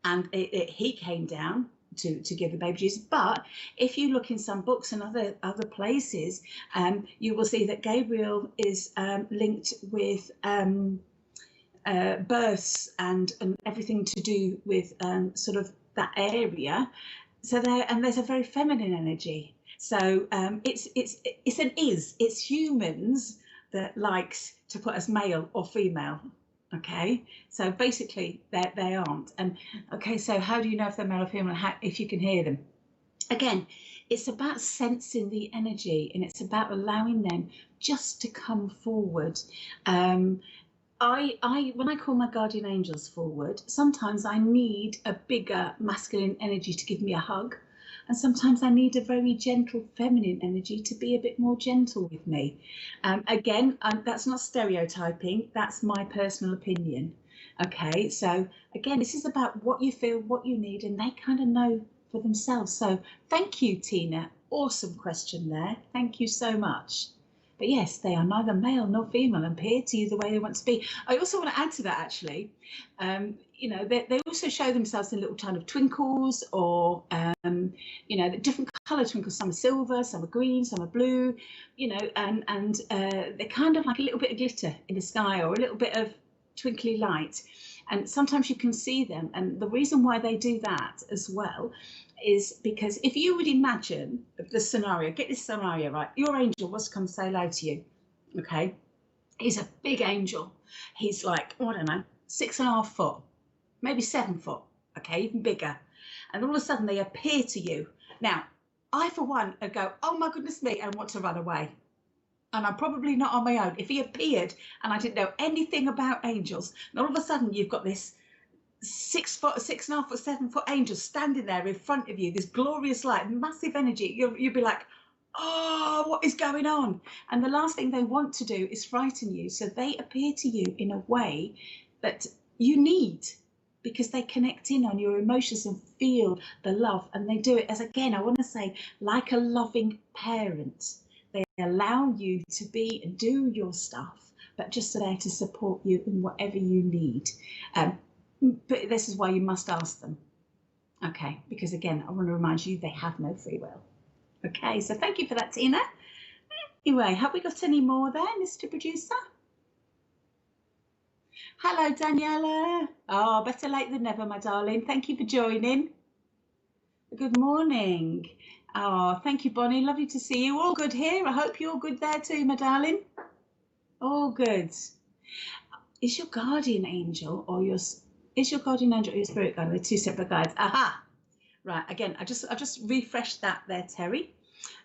and he came down to give the baby Jesus. But if you look in some books and other places, you will see that Gabriel is linked with births and everything to do with sort of that area. So there's a very feminine energy. So it's humans that likes to put as male or female. Okay, so basically they aren't. And okay, so how do you know if they're male or female? If you can hear them? Again, it's about sensing the energy, and it's about allowing them just to come forward. When I call my guardian angels forward, sometimes I need a bigger masculine energy to give me a hug. And sometimes I need a very gentle feminine energy to be a bit more gentle with me. Again, that's not stereotyping, that's my personal opinion. Okay, so again, this is about what you feel, what you need, and they kind of know for themselves. So thank you, Tina. Awesome question there. Thank you so much. But yes, they are neither male nor female and appear to you the way they want to be. I also want to add to that, actually. They also show themselves in little kind of twinkles, or the different colour twinkles. Some are silver, some are green, some are blue, and they're kind of like a little bit of glitter in the sky, or a little bit of twinkly light. And sometimes you can see them. And the reason why they do that as well is because if you would imagine the scenario, get this scenario right, your angel wants to come say hello to you. Okay, he's a big angel. He's like, I don't know, 6.5 foot, maybe 7 foot. Okay, even bigger. And all of a sudden they appear to you. Now, I for one would go, oh my goodness me, and want to run away. And I'm probably not on my own. If he appeared and I didn't know anything about angels, and all of a sudden you've got this 6 foot, 6.5 foot, 7 foot angel standing there in front of you, this glorious light, massive energy, you'd be like, oh, what is going on? And the last thing they want to do is frighten you. So they appear to you in a way that you need, because they connect in on your emotions and feel the love. And they do it as, again, I want to say, like a loving parent. They allow you to be and do your stuff, but just there to support you in whatever you need. But this is why you must ask them. Okay, because again, I want to remind you, they have no free will. Okay, so thank you for that, Tina. Anyway, have we got any more there, Mr. Producer? Hello, Daniela. Oh, better late than never, my darling. Thank you for joining. Good morning. Oh, thank you, Bonnie. Lovely to see you. All good here. I hope you're good there too, my darling. All good. Is your guardian angel or your is your guardian angel or your spirit guide? They're two separate guides. Aha. Right. Again, I just refreshed that there, Terry.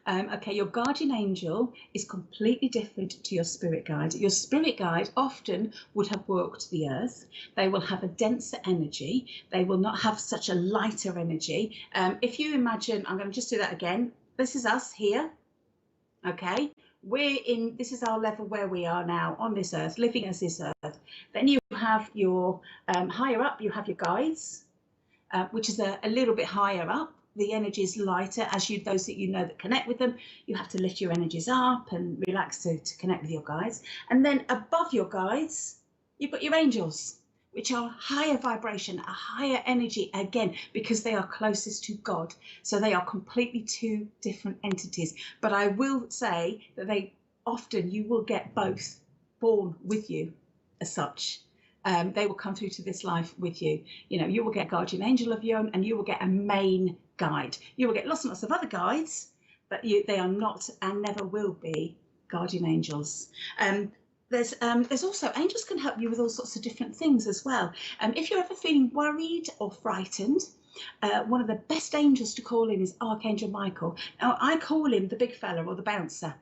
Okay, your guardian angel is completely different to your spirit guide. Your spirit guide often would have walked the earth. They will have a denser energy. They will not have such a lighter energy. If you imagine, I'm going to just do that again. This is us here. Okay, this is our level where we are now on this earth, living as this earth. Then you have your higher up, you have your guides, which is a little bit higher up. The energy is lighter as those that you know that connect with them. You have to lift your energies up and relax to connect with your guides. And then above your guides, you've got your angels, which are higher vibration, a higher energy, again, because they are closest to God. So they are completely two different entities. But I will say that you will get both born with you as such. They will come through to this life with you. You will get a guardian angel of your own, and you will get a main guide. You will get lots and lots of other guides, but they are not and never will be guardian angels. There's also, angels can help you with all sorts of different things as well. If you're ever feeling worried or frightened, one of the best angels to call in is Archangel Michael. Now, I call him the big fella or the bouncer,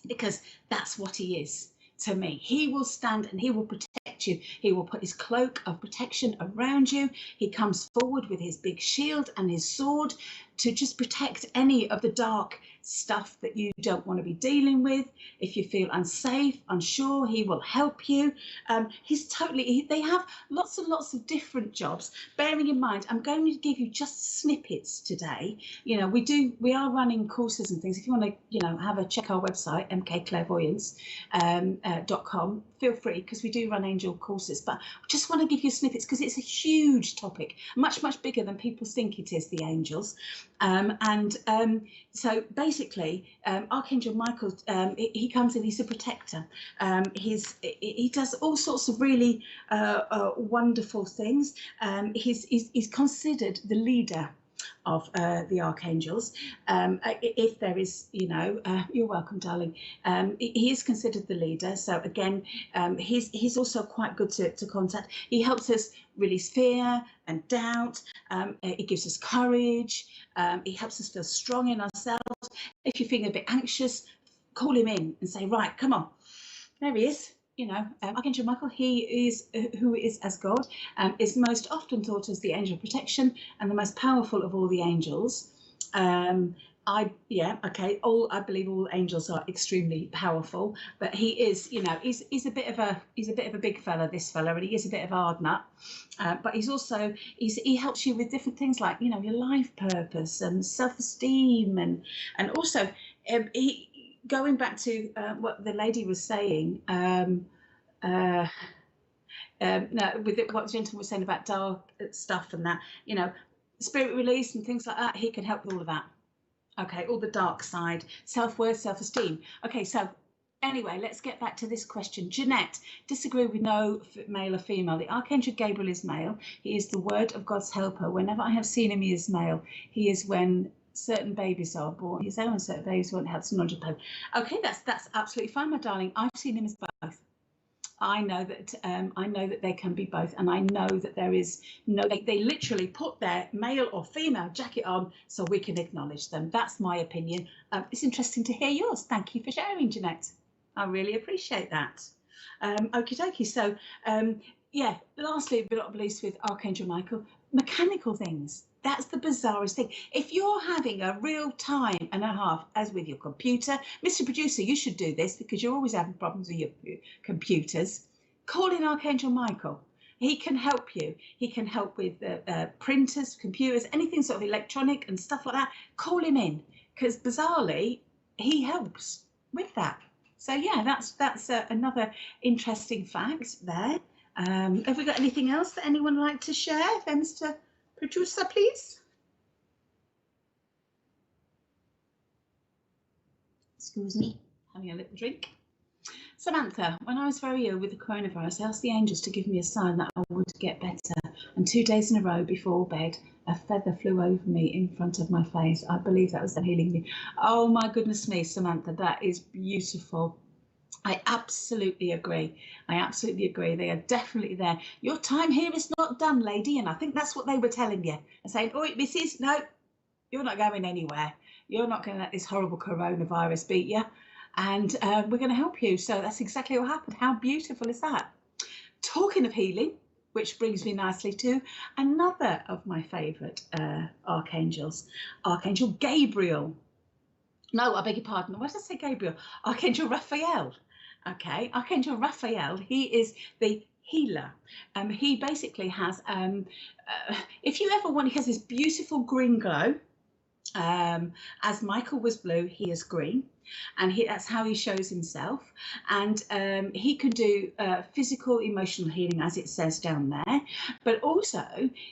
because that's what he is to me. He will stand and he will protect you. He will put his cloak of protection around you. He comes forward with his big shield and his sword to just protect any of the dark stuff that you don't want to be dealing with. If you feel unsafe, unsure, he will help you. They have lots and lots of different jobs. Bearing in mind, I'm going to give you just snippets today. We are running courses and things. If you want to, have a check our website, mkclairvoyance.com, feel free, because we do run angel courses. But I just want to give you snippets because it's a huge topic, much, much bigger than people think it is, the angels. So basically, Archangel Michael, he comes in, he's a protector. He does all sorts of really wonderful things. He's considered the leader of the archangels. If there is, you're welcome, darling. He is considered the leader. So again, he's also quite good to contact. He helps us release fear and doubt. It gives us courage. He helps us feel strong in ourselves. If you're feeling a bit anxious, call him in and say, right, come on, there he is. Archangel Michael, he is who is as God, is most often thought as the angel of protection and the most powerful of all the angels. I believe all angels are extremely powerful, but he is, he's a bit of a big fella, this fella, and he is a bit of a hard nut. But he helps you with different things like, your life purpose and self-esteem, and also going back to what the lady was saying, no, with what the gentleman was saying about dark stuff and that, spirit release and things like that, he can help with all of that. Okay, all the dark side, self-worth, self-esteem. Okay, so anyway, let's get back to this question. Jeanette, disagree with no male or female. The Archangel Gabriel is male. He is the word of God's helper. Whenever I have seen him, he is male. He is when certain babies are born. His own certain babies won't have knowledge of pain. Okay, that's absolutely fine, my darling. I've seen him as both. I know that they can be both, and I know that there is they literally put their male or female jacket on so we can acknowledge them. That's my opinion. It's interesting to hear yours. Thank you for sharing, Jeanette. I really appreciate that. Okie dokie. So yeah, lastly, but not least, with Archangel Michael, mechanical things. That's the bizarrest thing. If you're having a real time and a half, as with your computer, Mr. Producer, you should do this because you're always having problems with your computers. Call in Archangel Michael. He can help you. He can help with printers, computers, anything sort of electronic and stuff like that. Call him in, because bizarrely, he helps with that. So yeah, that's another interesting fact there. Have we got anything else that anyone would like to share? Then, Mr. Producer, please. Excuse me, having a little drink. Samantha, when I was very ill with the coronavirus, I asked the angels to give me a sign that I would get better. And 2 days in a row before bed, a feather flew over me in front of my face. I believe that was them healing me. Oh my goodness me, Samantha, that is beautiful. I absolutely agree. I absolutely agree. They are definitely there. Your time here is not done, lady. And I think that's what they were telling you. And saying, oh, missus, no, you're not going anywhere. You're not going to let this horrible coronavirus beat you. And we're going to help you. So that's exactly what happened. How beautiful is that? Talking of healing, which brings me nicely to another of my favourite archangels, Archangel Gabriel. No, I beg your pardon. What did I say, Gabriel? Archangel Raphael. Okay, Archangel Raphael, he is the healer. He basically has, if you ever want, he has this beautiful green glow. As Michael was blue, he is green, and that's how he shows himself. And he can do physical, emotional healing, as it says down there, but also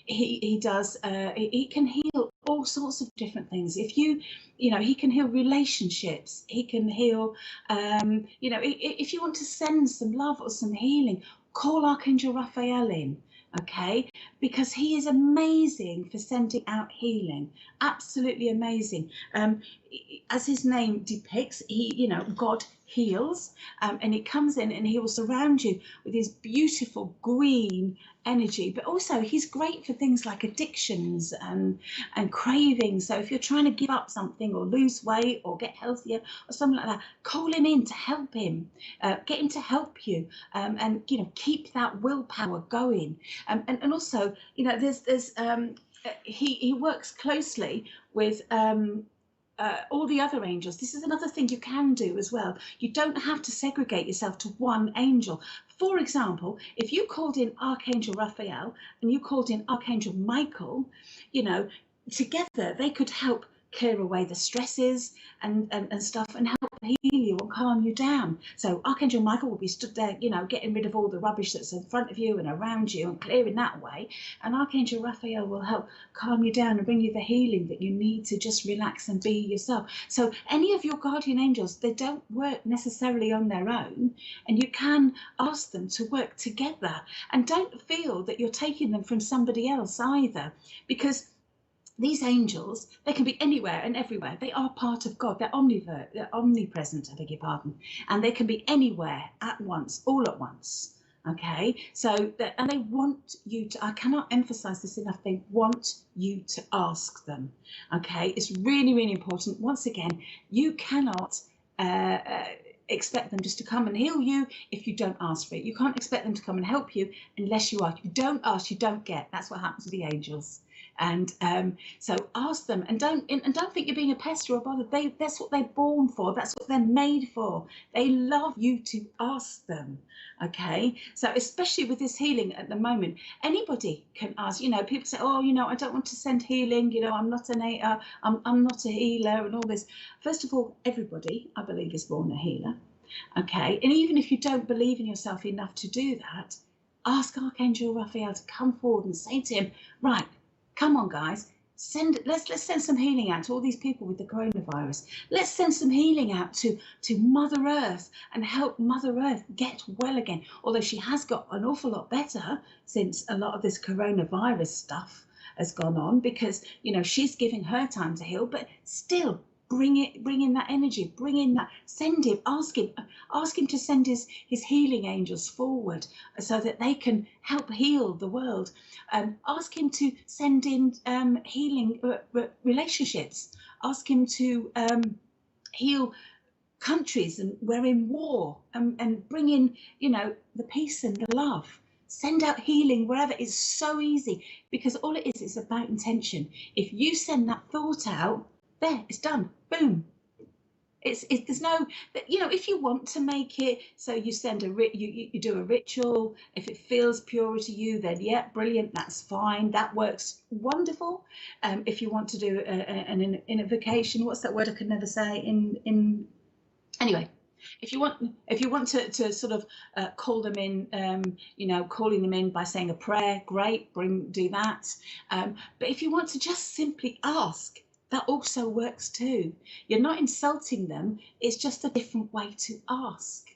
he does. He can heal all sorts of different things. If he can heal relationships. He can heal. If you want to send some love or some healing, call Archangel Raphael in. Okay, because he is amazing for sending out healing, absolutely amazing. As his name depicts, God heals, and he comes in and he will surround you with his beautiful green energy. But also he's great for things like addictions and cravings. So if you're trying to give up something or lose weight or get healthier or something like that, call him in to help him, get him to help you, and keep that willpower going. And also, he works closely with all the other angels. This is another thing you can do as well. You don't have to segregate yourself to one angel. For example, if you called in Archangel Raphael and you called in Archangel Michael, together they could help clear away the stresses and stuff and help heal you and calm you down. So Archangel Michael will be stood there, getting rid of all the rubbish that's in front of you and around you and clearing that way. And Archangel Raphael will help calm you down and bring you the healing that you need to just relax and be yourself. So any of your guardian angels, they don't work necessarily on their own, and you can ask them to work together. And don't feel that you're taking them from somebody else either, because these angels, they can be anywhere and everywhere. They are part of God. They're omnipresent, I beg your pardon. And they can be anywhere at once, all at once. Okay, and they want you to, I cannot emphasize this enough, they want you to ask them. Okay, it's really, really important. Once again, you cannot expect them just to come and heal you if you don't ask for it. You can't expect them to come and help you unless you ask. If you don't ask, you don't get. That's what happens to the angels. And so ask them, and don't think you're being a pest or a bother. That's what they're born for. That's what they're made for. They love you to ask them. Okay, so especially with this healing at the moment, anybody can ask. People say, oh, I don't want to send healing. I'm not I'm not a healer and all this. First of all, everybody, I believe, is born a healer. Okay, and even if you don't believe in yourself enough to do that, ask Archangel Raphael to come forward and say to him, right, come on, guys, let's send some healing out to all these people with the coronavirus. Let's send some healing out to Mother Earth and help Mother Earth get well again. Although she has got an awful lot better since a lot of this coronavirus stuff has gone on, because she's giving her time to heal, but still bring in that energy, bring in that, send him, ask him to send his healing angels forward so that they can help heal the world. Ask him to send in healing relationships. Ask him to heal countries and we're in war, and bring in the peace and the love. Send out healing wherever. It's so easy, because all it is about intention. If you send that thought out, there, it's done. Boom. There's no, if you want to make it so you send you do a ritual, if it feels pure to you, then yeah, brilliant, that's fine, that works wonderful. If you want to do an invocation, what's that word I can never say, anyway, if you want to sort of call them in, calling them in by saying a prayer, great, do that. But if you want to just simply ask, that also works too. You're not insulting them. It's just a different way to ask.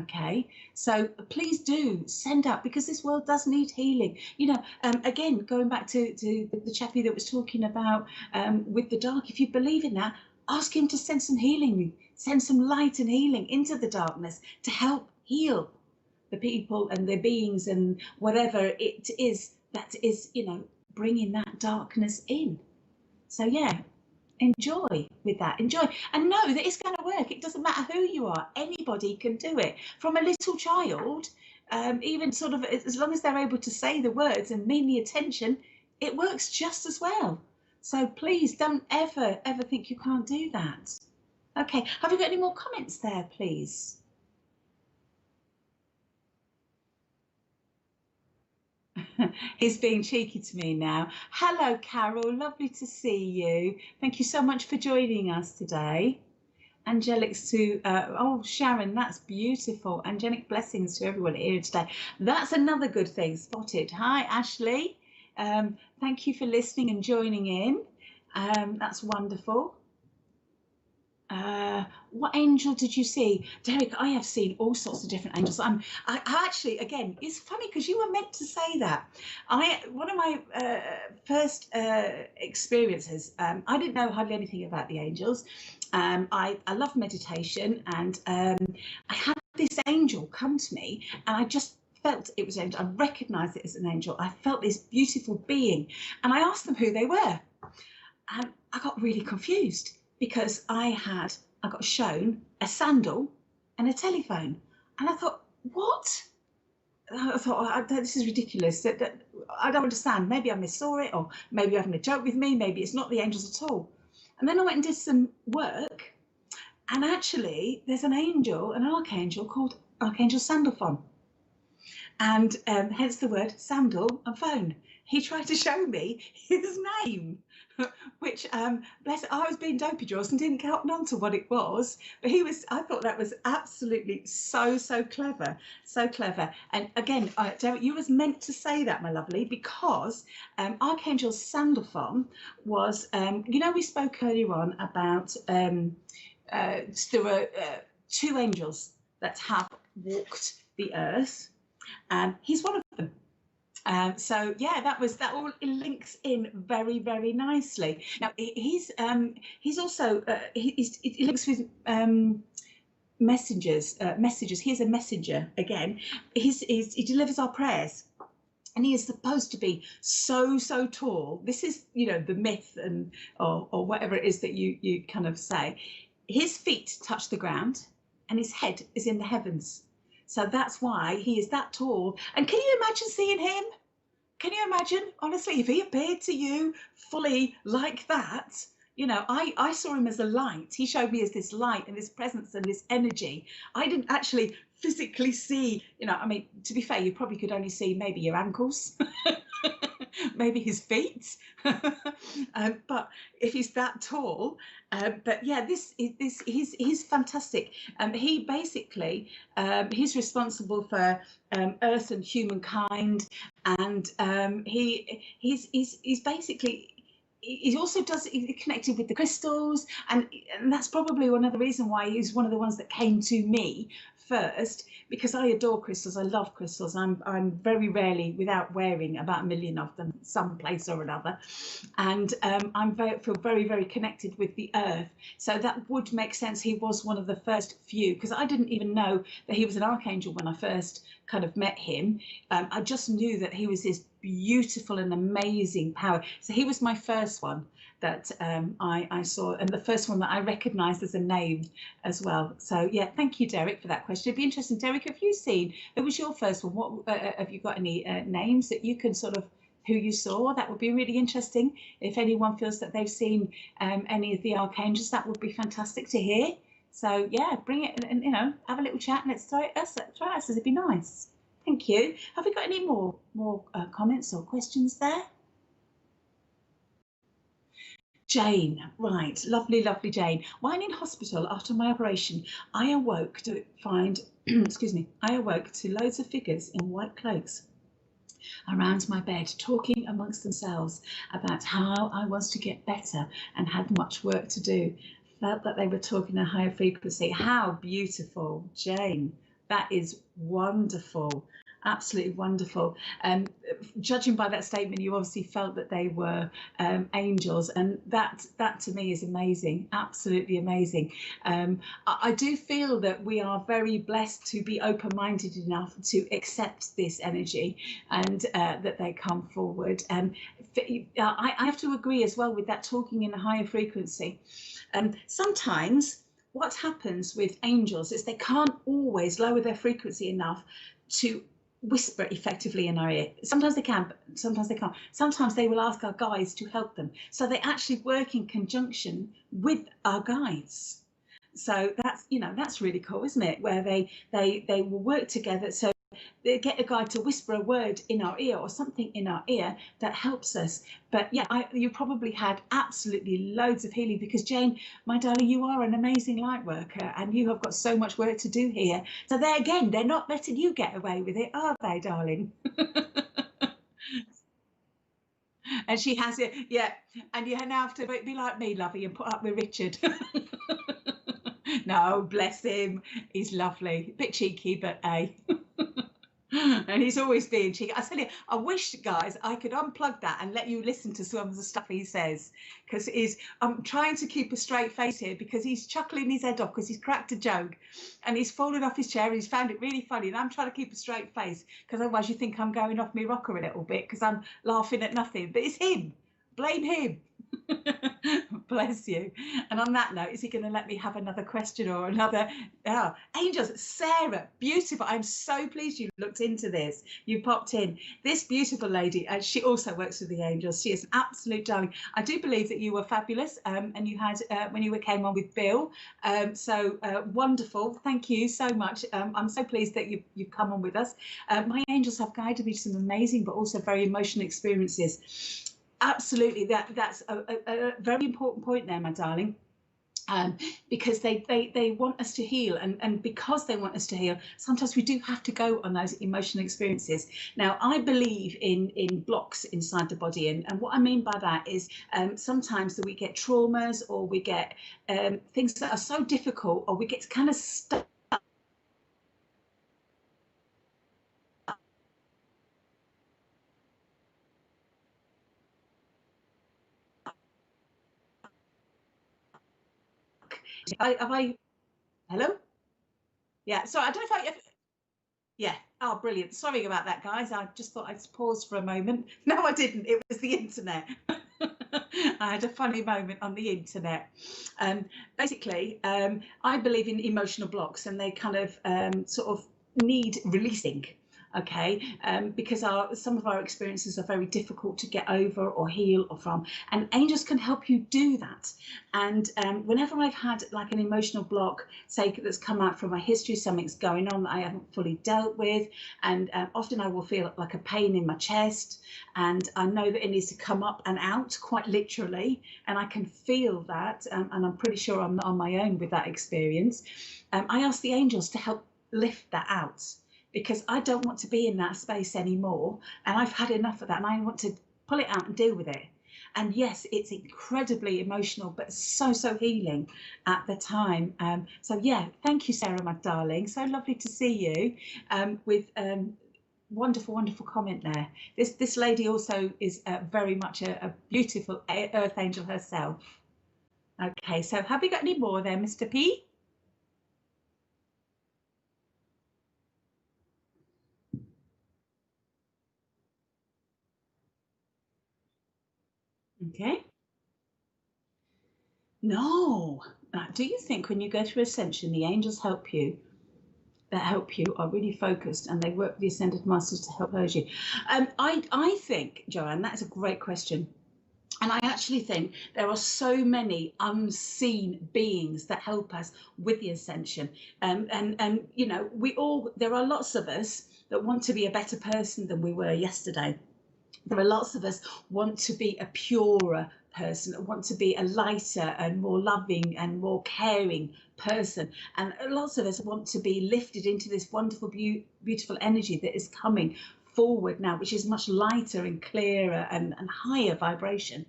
Okay, so please do send up, because this world does need healing. You know, again, going back to the chappie that was talking about with the dark, if you believe in that, ask him to send some healing, send some light and healing into the darkness to help heal the people and their beings and whatever it is that is, you know, bringing that darkness in. So yeah, enjoy with that, enjoy, and know that it's going to work. It doesn't matter who you are, anybody can do it, from a little child, even sort of, as long as they're able to say the words and mean the attention, it works just as well. So please don't ever think you can't do that. Okay, have you got any more comments there, please? He's being cheeky to me now. Hello, Carol. Lovely to see you. Thank you so much for joining us today. Angelic to, oh, Sharon, that's beautiful. Angelic blessings to everyone here today. That's another good thing. Spotted. Hi, Ashley. Thank you for listening and joining in. That's wonderful. What angel did you see? Derek, I have seen all sorts of different angels. I actually, again, it's funny because you were meant to say that. One of my first experiences, I didn't know hardly anything about the angels. I love meditation, and I had this angel come to me, and I just felt it was an angel. I recognized it as an angel. I felt this beautiful being, and I asked them who they were, and I got really confused, because I got shown a sandal and a telephone, and I thought, what? I thought, this is ridiculous. I don't understand. Maybe I missaw it, or maybe you're having a joke with me. Maybe it's not the angels at all. And then I went and did some work, and actually, there's an angel, an archangel called Archangel Sandalphon, and hence the word sandal and phone. He tried to show me his name, which bless it, I was being dopey jaws and didn't count on to what it was, but I thought that was absolutely so clever, so clever. And again, Derek, you was meant to say that, my lovely, because Archangel Sandalphon was, you know, we spoke earlier on about there were two angels that have walked the earth, and he's one of them. So yeah, that all links in very nicely. Now he's also he links with messengers. He's a messenger again. He delivers our prayers, and he is supposed to be so tall. This is, you know, the myth, and or whatever it is that you kind of say. His feet touch the ground, and his head is in the heavens. So that's why he is that tall. And can you imagine seeing him? Can you imagine, honestly, if he appeared to you fully like that? You know, I saw him as a light. He showed me as this light and this presence and this energy. I didn't actually physically see, you know, I mean, to be fair, you probably could only see maybe your ankles, maybe his feet. But if he's that tall, but yeah, he's fantastic. He basically, he's responsible for Earth and humankind, and he's basically, he also he's connected with the crystals, and that's probably one of the reasons why he's one of the ones that came to me first, because I adore crystals. I love crystals. I'm very rarely without wearing about 1 million of them some place or another, and feel very connected with the earth. So that would make sense. He was one of the first few, because I didn't even know that he was an archangel when I first kind of met him. I just knew that he was this beautiful and amazing power. So he was my first one that I saw, and the first one that I recognized as a name as well. So yeah, thank you, Derek, for that question. It'd be interesting, Derek, have you seen, who was your first one? What have you got any names that you can sort of, who you saw? That would be really interesting. If anyone feels that they've seen any of the archangels, that would be fantastic to hear. So yeah, bring it, and you know, have a little chat, and let's try us. It'd be nice. Thank you. Have we got any more comments or questions there? Jane, right, lovely Jane. While in hospital after my operation, I awoke to find, excuse me, I awoke to loads of figures in white cloaks around my bed, talking amongst themselves about how I was to get better and had much work to do. Felt that they were talking a higher frequency. How beautiful, Jane. That is wonderful. Absolutely wonderful. Judging by that statement, you obviously felt that they were angels, and that to me is amazing. Absolutely amazing. I do feel that we are very blessed to be open-minded enough to accept this energy, and that they come forward. I have to agree as well with that, talking in a higher frequency. Sometimes what happens with angels is they can't always lower their frequency enough to whisper effectively in our ear. Sometimes they can, but sometimes they can't. Sometimes they will ask our guides to help them. So they actually work in conjunction with our guides. So that's, that's really cool, isn't it? Where they will work together. So they get a guide to whisper a word in our ear or something in our ear that helps us. But yeah, you probably had absolutely loads of healing, because Jane, my darling, you are an amazing light worker and you have got so much work to do here. So there again, they're not letting you get away with it, are they, darling? And she has it, yeah. And you now have to be like me, lovey, and put up with Richard. No, bless him. He's lovely. Bit cheeky, but hey. And he's always being cheeky. I tell you, I wish, guys, I could unplug that and let you listen to some of the stuff he says, because I'm trying to keep a straight face here, because he's chuckling his head off because he's cracked a joke and he's fallen off his chair and he's found it really funny, and I'm trying to keep a straight face, because otherwise you think I'm going off my rocker a little bit because I'm laughing at nothing. But it's him. Blame him. Bless you. And on that note, is he going to let me have another question or another? Oh, angels. Sarah, beautiful. I'm so pleased you looked into this. You popped in. This beautiful lady, she also works with the angels. She is an absolute darling. I do believe that you were fabulous, and you had when you came on with Bill. So wonderful. Thank you so much. I'm so pleased that you've come on with us. My angels have guided me to some amazing but also very emotional experiences. Absolutely, that's a very important point there, my darling. Because they want us to heal, and because they want us to heal, sometimes we do have to go on those emotional experiences. Now, I believe in blocks inside the body, and what I mean by that is sometimes that we get traumas, or we get things that are so difficult, or we get kind of stuck. Hello? Yeah, so I don't know if yeah. Oh, brilliant. Sorry about that, guys. I just thought I'd pause for a moment. No, I didn't. It was the internet. I had a funny moment on the internet. Basically, I believe in emotional blocks, and they kind of sort of need releasing. Okay, because some of our experiences are very difficult to get over or heal or from, and angels can help you do that. And whenever I've had like an emotional block, say that's come out from my history, something's going on that I haven't fully dealt with, and often I will feel like a pain in my chest, and I know that it needs to come up and out, quite literally, and I can feel that, and I'm pretty sure I'm not on my own with that experience. I ask the angels to help lift that out, because I don't want to be in that space anymore, and I've had enough of that, and I want to pull it out and deal with it. And yes, it's incredibly emotional, but so healing at the time. So yeah, thank you, Sarah, my darling. So lovely to see you. With wonderful comment there. This lady also is very much a beautiful earth angel herself. Okay, so have we got any more there, Mr. P? Okay. No. Do you think when you go through ascension, the angels help you, are really focused, and they work with the ascended masters to help urge you? I think, Joanne, that's a great question. And I actually think there are so many unseen beings that help us with the ascension. And you know, there are lots of us that want to be a better person than we were yesterday. There are lots of us want to be a purer person, want to be a lighter and more loving and more caring person. And lots of us want to be lifted into this wonderful, beautiful energy that is coming forward now, which is much lighter and clearer and higher vibration.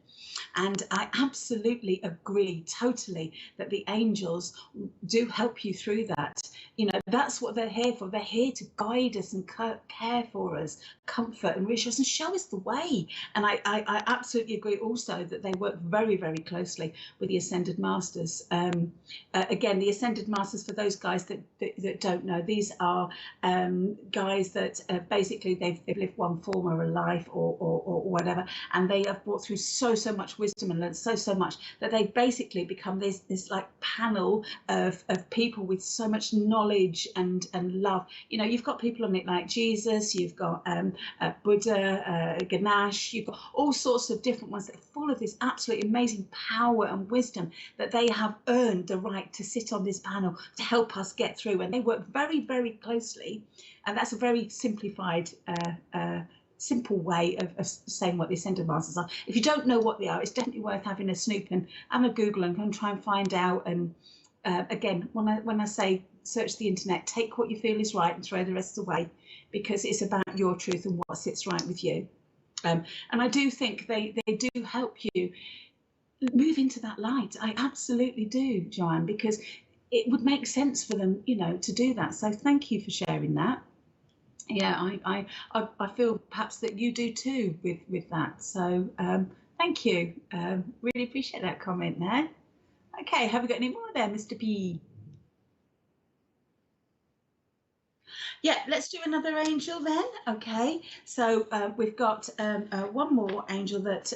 And I absolutely agree totally that the angels do help you through that. You know, that's what they're here for. They're here to guide us and care for us, comfort and reassure us and show us the way. And I absolutely agree also that they work very, very closely with the Ascended Masters. Again, the Ascended Masters, for those guys that don't know, these are guys that basically they've lived one form of a life or whatever, and they have brought through so much wisdom and learned so much that they basically become this like panel of people with so much knowledge and love. You know, you've got people on it like Jesus, you've got Buddha, Ganesh, you've got all sorts of different ones that are full of this absolutely amazing power and wisdom that they have earned the right to sit on this panel to help us get through. And they work very, very closely. And that's a very simplified simple way of saying what the Ascended Masters are. If you don't know what they are, it's definitely worth having a snoop and a Google and try and find out. And again, when I say search the internet, take what you feel is right and throw the rest away, because it's about your truth and what sits right with you. And I do think they do help you move into that light. I absolutely do, Joanne, because it would make sense for them, you know, to do that. So thank you for sharing that. Yeah, I feel perhaps that you do too with that. So thank you. Really appreciate that comment there. Okay, have we got any more there, Mr. P? Yeah, let's do another angel then. Okay, so we've got one more angel that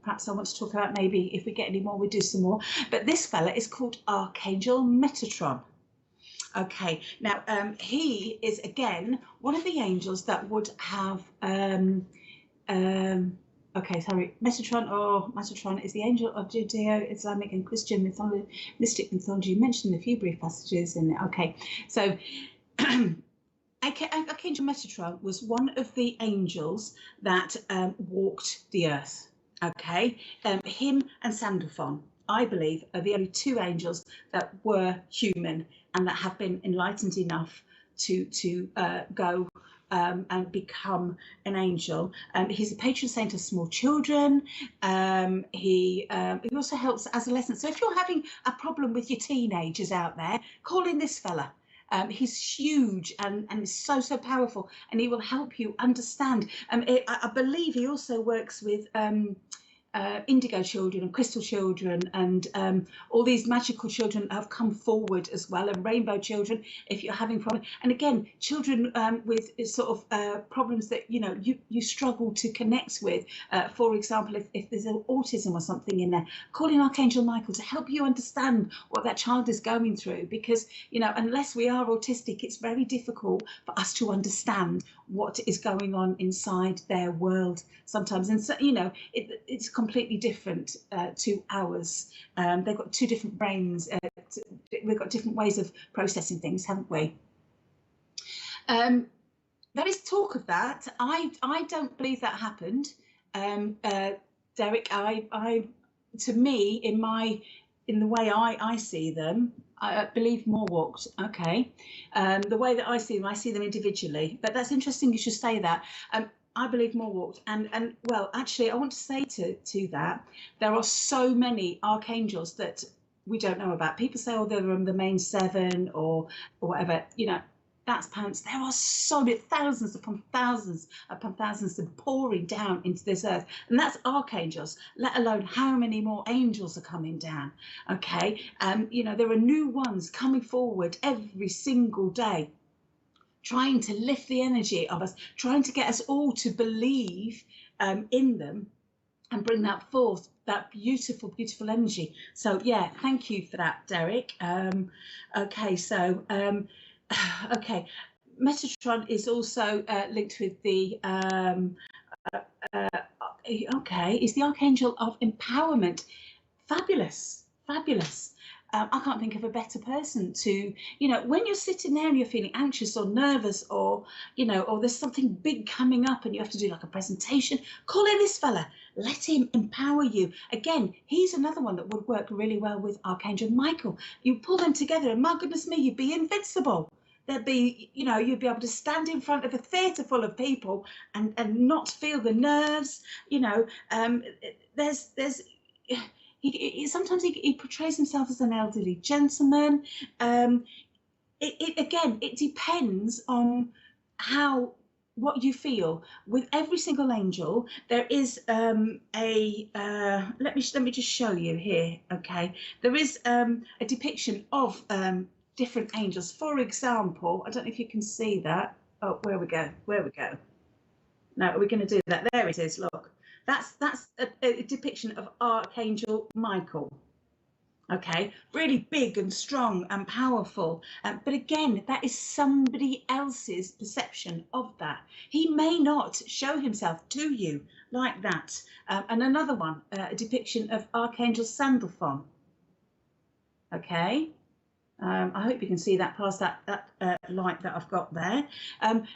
perhaps I want to talk about. Maybe if we get any more, we do some more. But this fella is called Archangel Metatron. Okay, now he is again one of the angels that would have okay, sorry, Metatron is the angel of Judeo-Islamic and Christian mythology, mystic mythology, mentioned in a few brief passages in it. Okay, so Archangel Metatron was one of the angels that walked the earth. Okay, him and Sandalphon, I believe, are the only two angels that were human and that have been enlightened enough to go and become an angel. He's a patron saint of small children. He also helps adolescents. So if you're having a problem with your teenagers out there, call in this fella. He's huge and so powerful, and he will help you understand. I believe he also works with indigo children and crystal children, and all these magical children have come forward as well, and rainbow children if you're having problems. And again, children with sort of problems that you struggle to connect with. For example, if there's an autism or something in there, call in Archangel Michael to help you understand what that child is going through, because unless we are autistic, it's very difficult for us to understand what is going on inside their world sometimes. And so it's completely different to ours. They've got two different brains. We've got different ways of processing things, haven't we? There is talk of that. I don't believe that happened, Derek. To me, in the way I see them, I believe more walked. Okay, the way that I see them individually. But that's interesting you should say that. I believe more walked, and well, actually, I want to say to that, there are so many archangels that we don't know about. People say, oh, they're the main seven or whatever. That's pants. There are so many, thousands upon thousands of pouring down into this earth, and that's archangels. Let alone how many more angels are coming down. Okay, there are new ones coming forward every single day, trying to lift the energy of us, trying to get us all to believe in them and bring that forth, that beautiful, beautiful energy. So yeah, thank you for that, Derek. Okay, so okay, Metatron is also linked with the okay, is the Archangel of Empowerment. Fabulous, fabulous. I can't think of a better person to, when you're sitting there and you're feeling anxious or nervous, or or there's something big coming up and you have to do like a presentation, call in this fella. Let him empower you. Again, he's another one that would work really well with Archangel Michael. You pull them together and my goodness me, you'd be invincible. There'd be, you'd be able to stand in front of a theatre full of people and not feel the nerves. There's sometimes he portrays himself as an elderly gentleman. Um, again, it depends on how what you feel. With every single angel, there is a let me just show you here. Okay, there is a depiction of different angels. For example, I don't know if you can see that. Oh, where we go? Where we go? No, are we going to do that? There it is. Look, that's a depiction of Archangel Michael. Okay, really big and strong and powerful. But again, that is somebody else's perception of that. He may not show himself to you like that. And another one, a depiction of Archangel Sandalphon. Okay. I hope you can see that past that light that I've got there.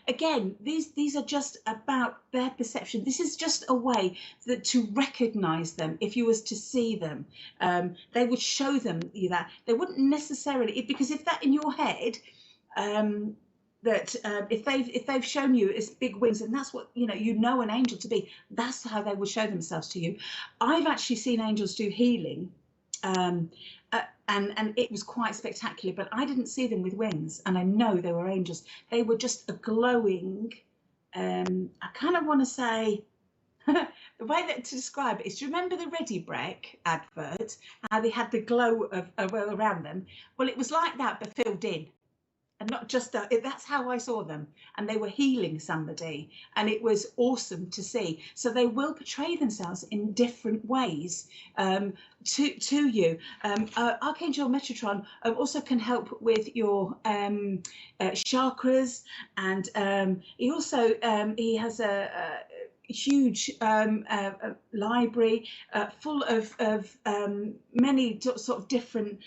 Again, these are just about their perception. This is just a way to recognise them. If you was to see them, they would show them you that. They wouldn't necessarily, because if that in your head, that if they've shown you as big wings, and that's what you know an angel to be, that's how they would show themselves to you. I've actually seen angels do healing. And it was quite spectacular, but I didn't see them with wings, and I know they were angels. They were just a glowing, I kind of want to say, the way that to describe it is, do you remember the Ready Brek advert, how they had the glow of around them? Well, it was like that, but filled in. And not just that, that's how I saw them. And they were healing somebody, and it was awesome to see. So they will portray themselves in different ways to you. Archangel Metatron also can help with your chakras, and he also he has a huge library full of many sort of different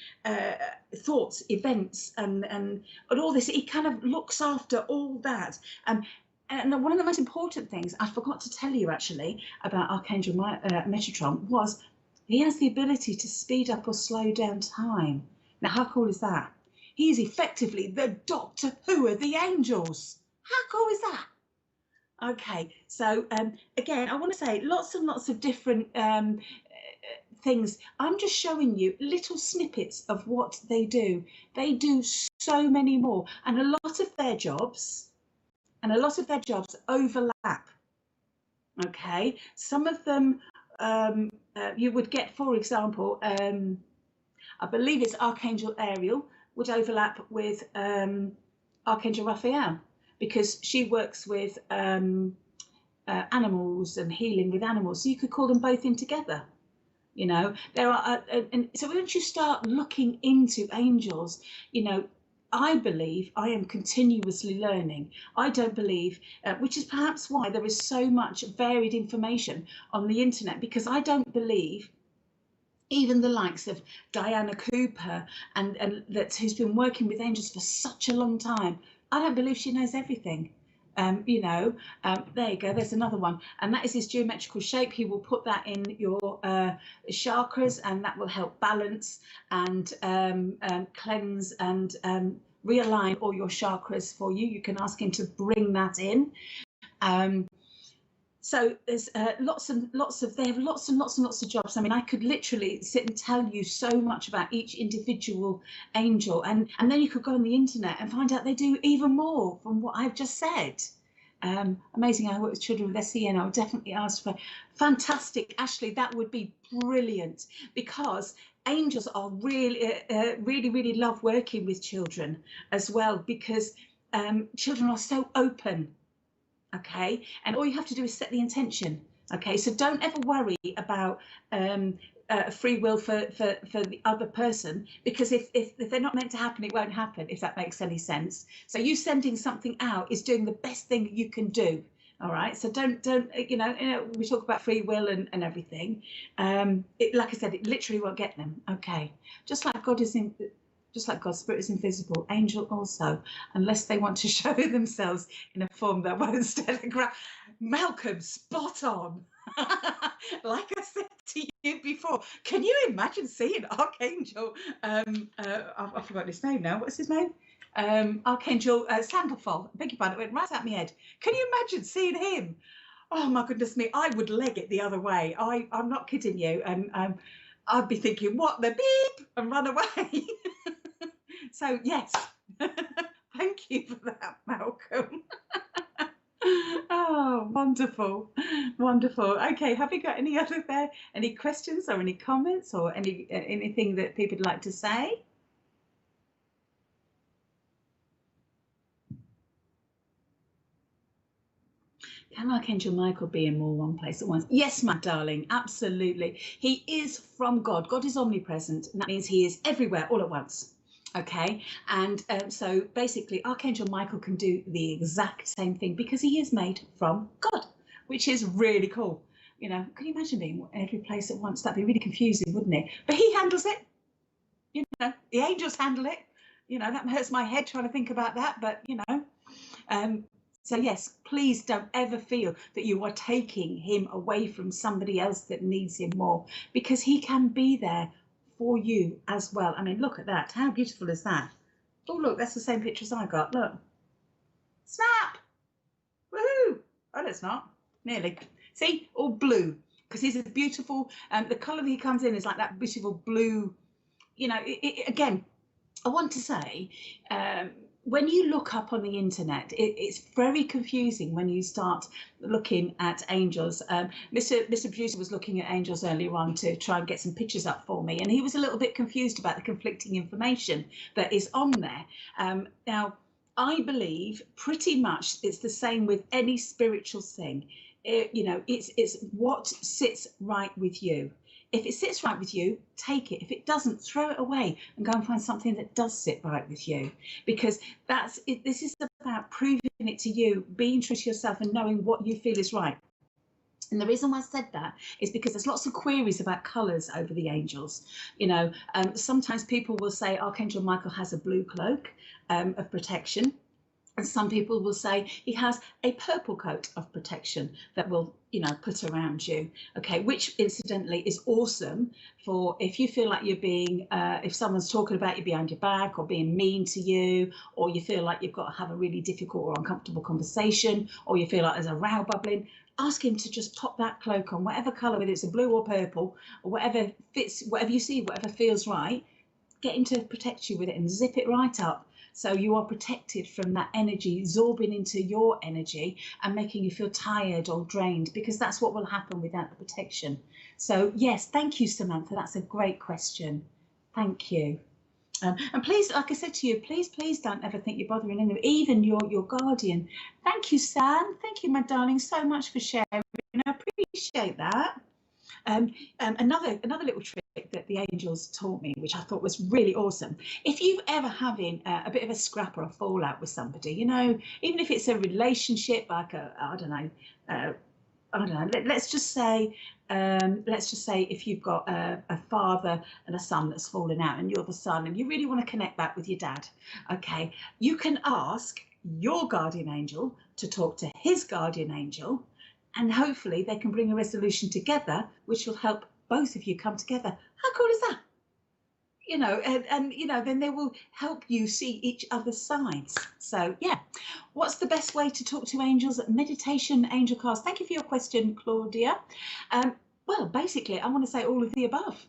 thoughts, events, and all this. He kind of looks after all that. And one of the most important things I forgot to tell you actually about Archangel Metatron was he has the ability to speed up or slow down time. Now, how cool is that? He is effectively the Doctor Who of the angels. How cool is that? Okay, so again, I want to say lots and lots of different things. I'm just showing you little snippets of what they do. They do so many more, and a lot of their jobs overlap. Okay, some of them you would get, for example, I believe it's Archangel Ariel would overlap with Archangel Raphael, because she works with animals and healing with animals. So you could call them both in together. There are, and so once you start looking into angels, I believe I am continuously learning. I don't believe, which is perhaps why there is so much varied information on the internet, because I don't believe even the likes of Diana Cooper and that who's been working with angels for such a long time. I don't believe she knows everything. There you go, there's another one, and that is his geometrical shape. He will put that in your chakras, and that will help balance and cleanse and realign all your chakras for you. You can ask him to bring that in. So there's lots and lots of jobs. I mean, I could literally sit and tell you so much about each individual angel, and then you could go on the internet and find out they do even more from what I've just said. Amazing. I work with children with SEN. I would definitely ask for fantastic, Ashley. That would be brilliant, because angels are really love working with children as well, because children are so open. Okay, and all you have to do is set the intention. Okay, so don't ever worry about free will for the other person, because if they're not meant to happen, it won't happen, if that makes any sense. So you sending something out is doing the best thing you can do. All right, so don't we talk about free will and everything. Like I said, it literally won't get them. Okay, just like God's spirit is invisible, angel also, unless they want to show themselves in a form that won't telegraph. Malcolm, spot on. Like I said to you before, can you imagine seeing Archangel? I've forgotten his name now. What's his name? Archangel Sandalphon. I beg your pardon, it went right out my head. Can you imagine seeing him? Oh my goodness me, I would leg it the other way. I'm not kidding you. And I'd be thinking, what the beep, and run away. So yes, thank you for that, Malcolm. Oh, wonderful, wonderful. Okay, have you got any other any questions or any comments or anything that people would like to say? Can Archangel Michael be in more one place at once? Yes, my darling, absolutely. He is from God. God is omnipresent, and that means he is everywhere all at once. Okay, and so basically, Archangel Michael can do the exact same thing because he is made from God, which is really cool. You know, can you imagine being in every place at once? That'd be really confusing, wouldn't it? But he handles it. You know, the angels handle it. You know, that hurts my head trying to think about that, but you know, um, so yes, please don't ever feel that you are taking him away from somebody else that needs him more, because he can be there for you as well. I mean, look at that. How beautiful is that? Oh, look, that's the same picture as I got. Look. Snap! Woohoo! Oh, that's not. Nearly. See, all blue. Because he's a beautiful, the colour that he comes in is like that beautiful blue. You know, again, I want to say, when you look up on the internet, it's very confusing when you start looking at angels. Mr. Producer was looking at angels earlier on to try and get some pictures up for me, and he was a little bit confused about the conflicting information that is on there. Now, I believe pretty much it's the same with any spiritual thing. You know, it's what sits right with you. If it sits right with you, take it. If it doesn't, throw it away and go and find something that does sit right with you. Because that's it. This is about proving it to you, being true to yourself and knowing what you feel is right. And the reason why I said that is because there's lots of queries about colours over the angels. You know, sometimes people will say Archangel Michael has a blue cloak of protection. And some people will say he has a purple coat of protection that will, you know, put around you. Okay, which incidentally is awesome for if you feel like you're being, if someone's talking about you behind your back or being mean to you, or you feel like you've got to have a really difficult or uncomfortable conversation, or you feel like there's a row bubbling, ask him to just pop that cloak on, whatever colour, whether it's a blue or purple, or whatever fits, whatever you see, whatever feels right, get him to protect you with it and zip it right up. So you are protected from that energy absorbing into your energy and making you feel tired or drained, because that's what will happen without the protection. So yes, thank you, Samantha. That's a great question. Thank you. And please, like I said to you, please don't ever think you're bothering anyone, even your guardian. Thank you, Sam. Thank you, my darling, so much for sharing. I appreciate that. Another little trick that the angels taught me, which I thought was really awesome. If you're ever having a bit of a scrap or a fallout with somebody, you know, even if it's a relationship, like I don't know, let's just say if you've got a father and a son that's fallen out and you're the son and you really want to connect back with your dad, okay, you can ask your guardian angel to talk to his guardian angel, and hopefully they can bring a resolution together, which will help both of you come together. How cool is that? You know, and you know, then they will help you see each other's sides. So yeah, what's the best way to talk to angels? Meditation, angel cards. Thank you for your question, Claudia. Well, basically, I want to say all of the above.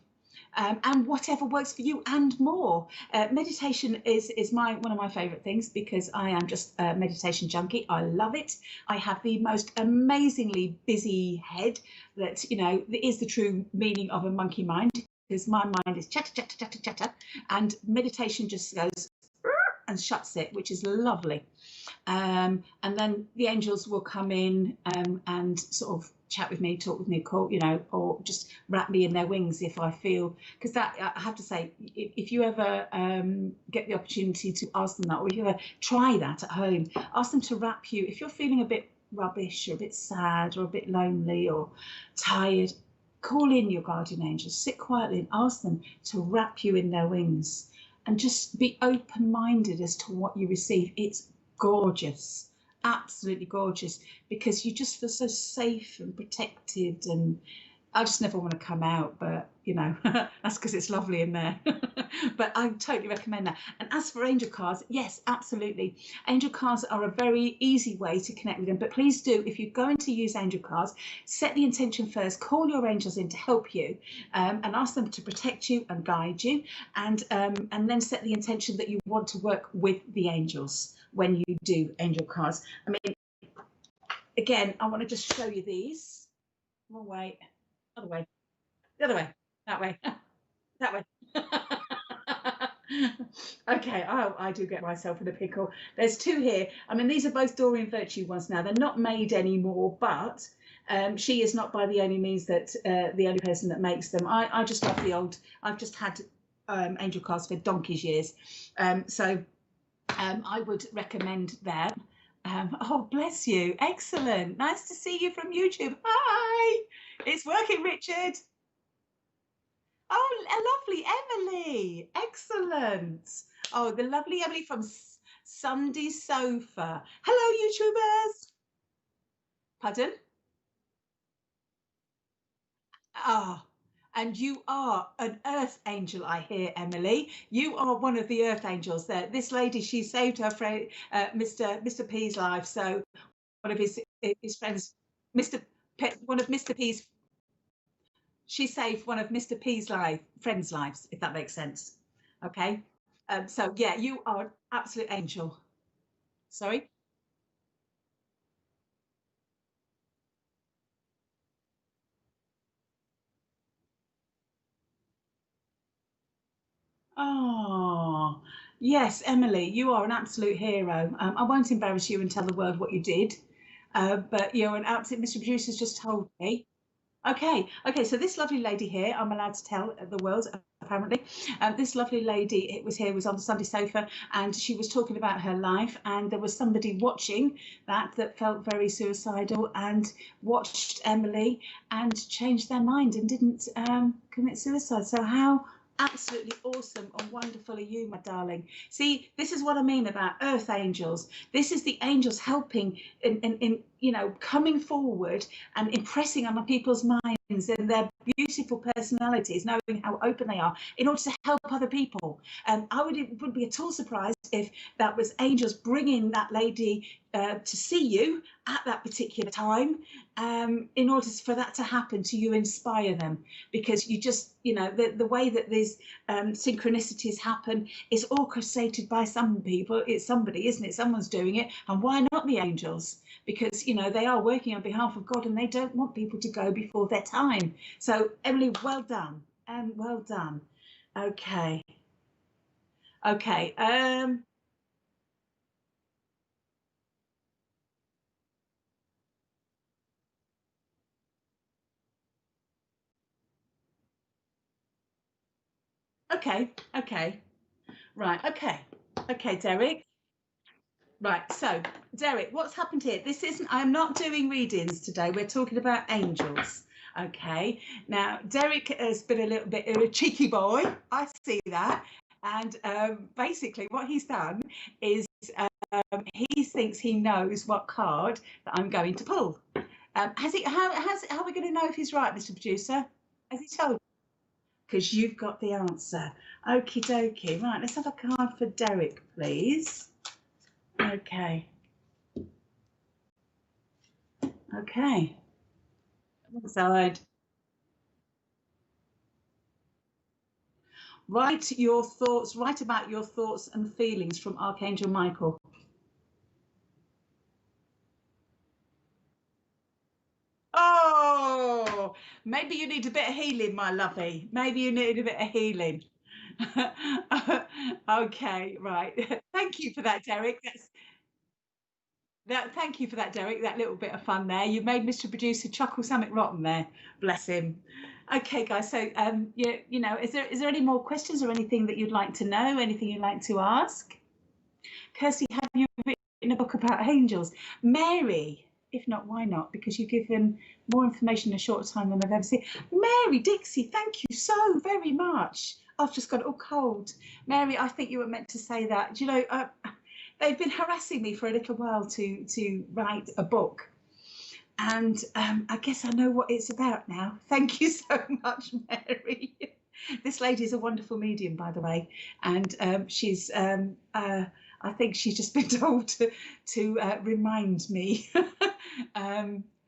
And whatever works for you and more. Meditation is one of my favourite things, because I am just a meditation junkie. I love it. I have the most amazingly busy head that, you know, is the true meaning of a monkey mind, because my mind is chatter, chatter, chatter, chatter, and meditation just goes and shuts it, which is lovely. And then the angels will come in and sort of chat with me, talk with me, call, you know, or just wrap me in their wings if I feel, because that, I have to say, if you ever get the opportunity to ask them that, or if you ever try that at home, ask them to wrap you, if you're feeling a bit rubbish or a bit sad or a bit lonely or tired, call in your guardian angels, sit quietly and ask them to wrap you in their wings, and just be open-minded as to what you receive. It's gorgeous, absolutely gorgeous, because you just feel so safe and protected, and I just never want to come out, but you know, that's because it's lovely in there. But I totally recommend that. And as for angel cards, yes, absolutely. Angel cards are a very easy way to connect with them. But please do, if you're going to use angel cards, set the intention first, call your angels in to help you, and ask them to protect you and guide you, and then set the intention that you want to work with the angels when you do angel cards. I mean, again, I want to just show you these. One way, other way, the other way, that way, that way. Okay, I do get myself in a pickle. There's two here. I mean, these are both Doreen Virtue ones now. They're not made anymore, but she is not by the only means that the only person that makes them. I just love the old. I've just had angel cards for donkey's years, so I would recommend them. Oh, bless you. Excellent. Nice to see you from YouTube. Hi. It's working, Richard. Oh, a lovely Emily. Excellent. Oh, the lovely Emily from Sunday Sofa. Hello, YouTubers. Pardon? Ah, and you are an earth angel, I hear, Emily. You are one of the earth angels there. This lady, she saved her friend, Mr. P's life. So one of his friends, one of Mr. P's, she saved one of Mr. P's friends' lives, if that makes sense. Okay. So yeah, you are an absolute angel. Sorry. Oh, yes, Emily, you are an absolute hero. I won't embarrass you and tell the world what you did, but you're an absolute. Mr. Producer's just told me. Okay, okay. So this lovely lady here, I'm allowed to tell the world apparently. This lovely lady, it was on the Sunday sofa, and she was talking about her life, and there was somebody watching that felt very suicidal and watched Emily and changed their mind and didn't commit suicide. So how absolutely awesome and wonderful are you, my darling? See, this is what I mean about earth angels. This is the angels helping in coming forward and impressing on people's minds and their beautiful personalities, knowing how open they are in order to help other people. I wouldn't be at all surprised if that was angels bringing that lady to see you at that particular time, in order for that to happen, to you inspire them, because you just, the way that these synchronicities happen is orchestrated by some people. It's somebody, isn't it? Someone's doing it, and why not the angels? Because they are working on behalf of God, and they don't want people to go before their time. So Emily, well done, and well done. Okay, okay. Okay, okay, right, okay, okay, Derek. Right, so Derek, what's happened here? This isn't, I'm not doing readings today. We're talking about angels. Okay, now Derek has been a little bit of a cheeky boy. I see that. And basically, what he's done is he thinks he knows what card that I'm going to pull. Has he? How are we going to know if he's right, Mr. Producer? Has he told? Because you've got the answer. Okie dokie. Right, let's have a card for Derek, please. Okay. Okay. One side. Write your thoughts. Write about your thoughts and feelings from Archangel Michael. Oh, maybe you need a bit of healing, my lovey. Maybe you need a bit of healing. Okay, right. Thank you for that, Derek. Thank you for that, Derek. That little bit of fun there. You made Mr. Producer chuckle something rotten there. Bless him. Okay, guys. So, is there any more questions or anything that you'd like to know? Anything you'd like to ask? Kirsty, have you written a book about angels? Mary, if not, why not? Because you've given more information in a shorter time than I've ever seen. Mary Dixie, thank you so very much. I've just got all cold. Mary, I think you were meant to say that. Do you know, they've been harassing me for a little while to write a book. And I guess I know what it's about now. Thank you so much, Mary. This lady is a wonderful medium, by the way, and she's. I think she's just been told to remind me.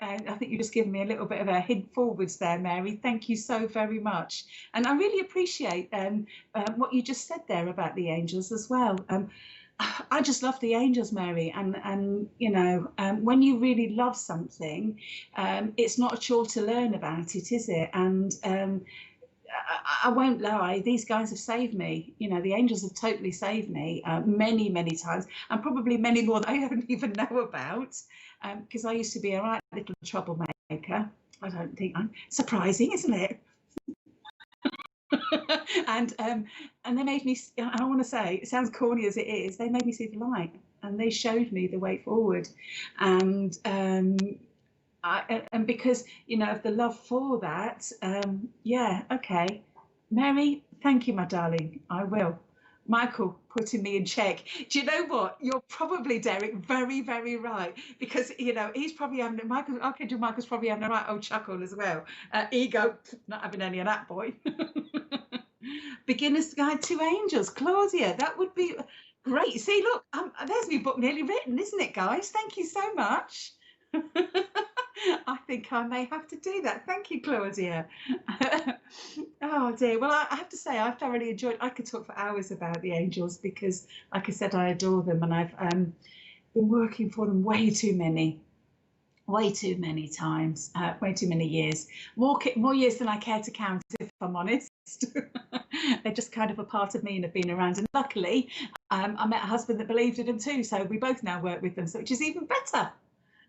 And I think you've just given me a little bit of a hint forwards there, Mary. Thank you so very much. And I really appreciate what you just said there about the angels as well. I just love the angels, Mary, and you know, when you really love something, it's not a chore to learn about it, is it? And I won't lie, these guys have saved me. You know, the angels have totally saved me many, many times, and probably many more that I don't even know about, because I used to be a right little troublemaker. I don't think I'm surprising, isn't it? and and they made me. I want to say, it sounds corny as it is, they made me see the light, and they showed me the way forward, and and because you know of the love for that, yeah, okay, Mary, thank you, my darling. I will. Michael putting me in check. Do you know what? You're probably, Derek, very, very right, because you know he's probably having Michael. Archangel Michael's probably having a right old chuckle as well. Ego, not having any of that, boy. Beginner's Guide to Angels, Claudia. That would be great. See, look, there's my book nearly written, isn't it, guys? Thank you so much. I think I may have to do that. Thank you, Claudia. Oh dear. Well, I have to say I thoroughly enjoyed. I could talk for hours about the angels because, like I said, I adore them, and I've been working for them way too many times, way too many years, more years than I care to count, if I'm honest. They're just kind of a part of me and have been around. And luckily, I met a husband that believed in them too, so we both now work with them, so which is even better.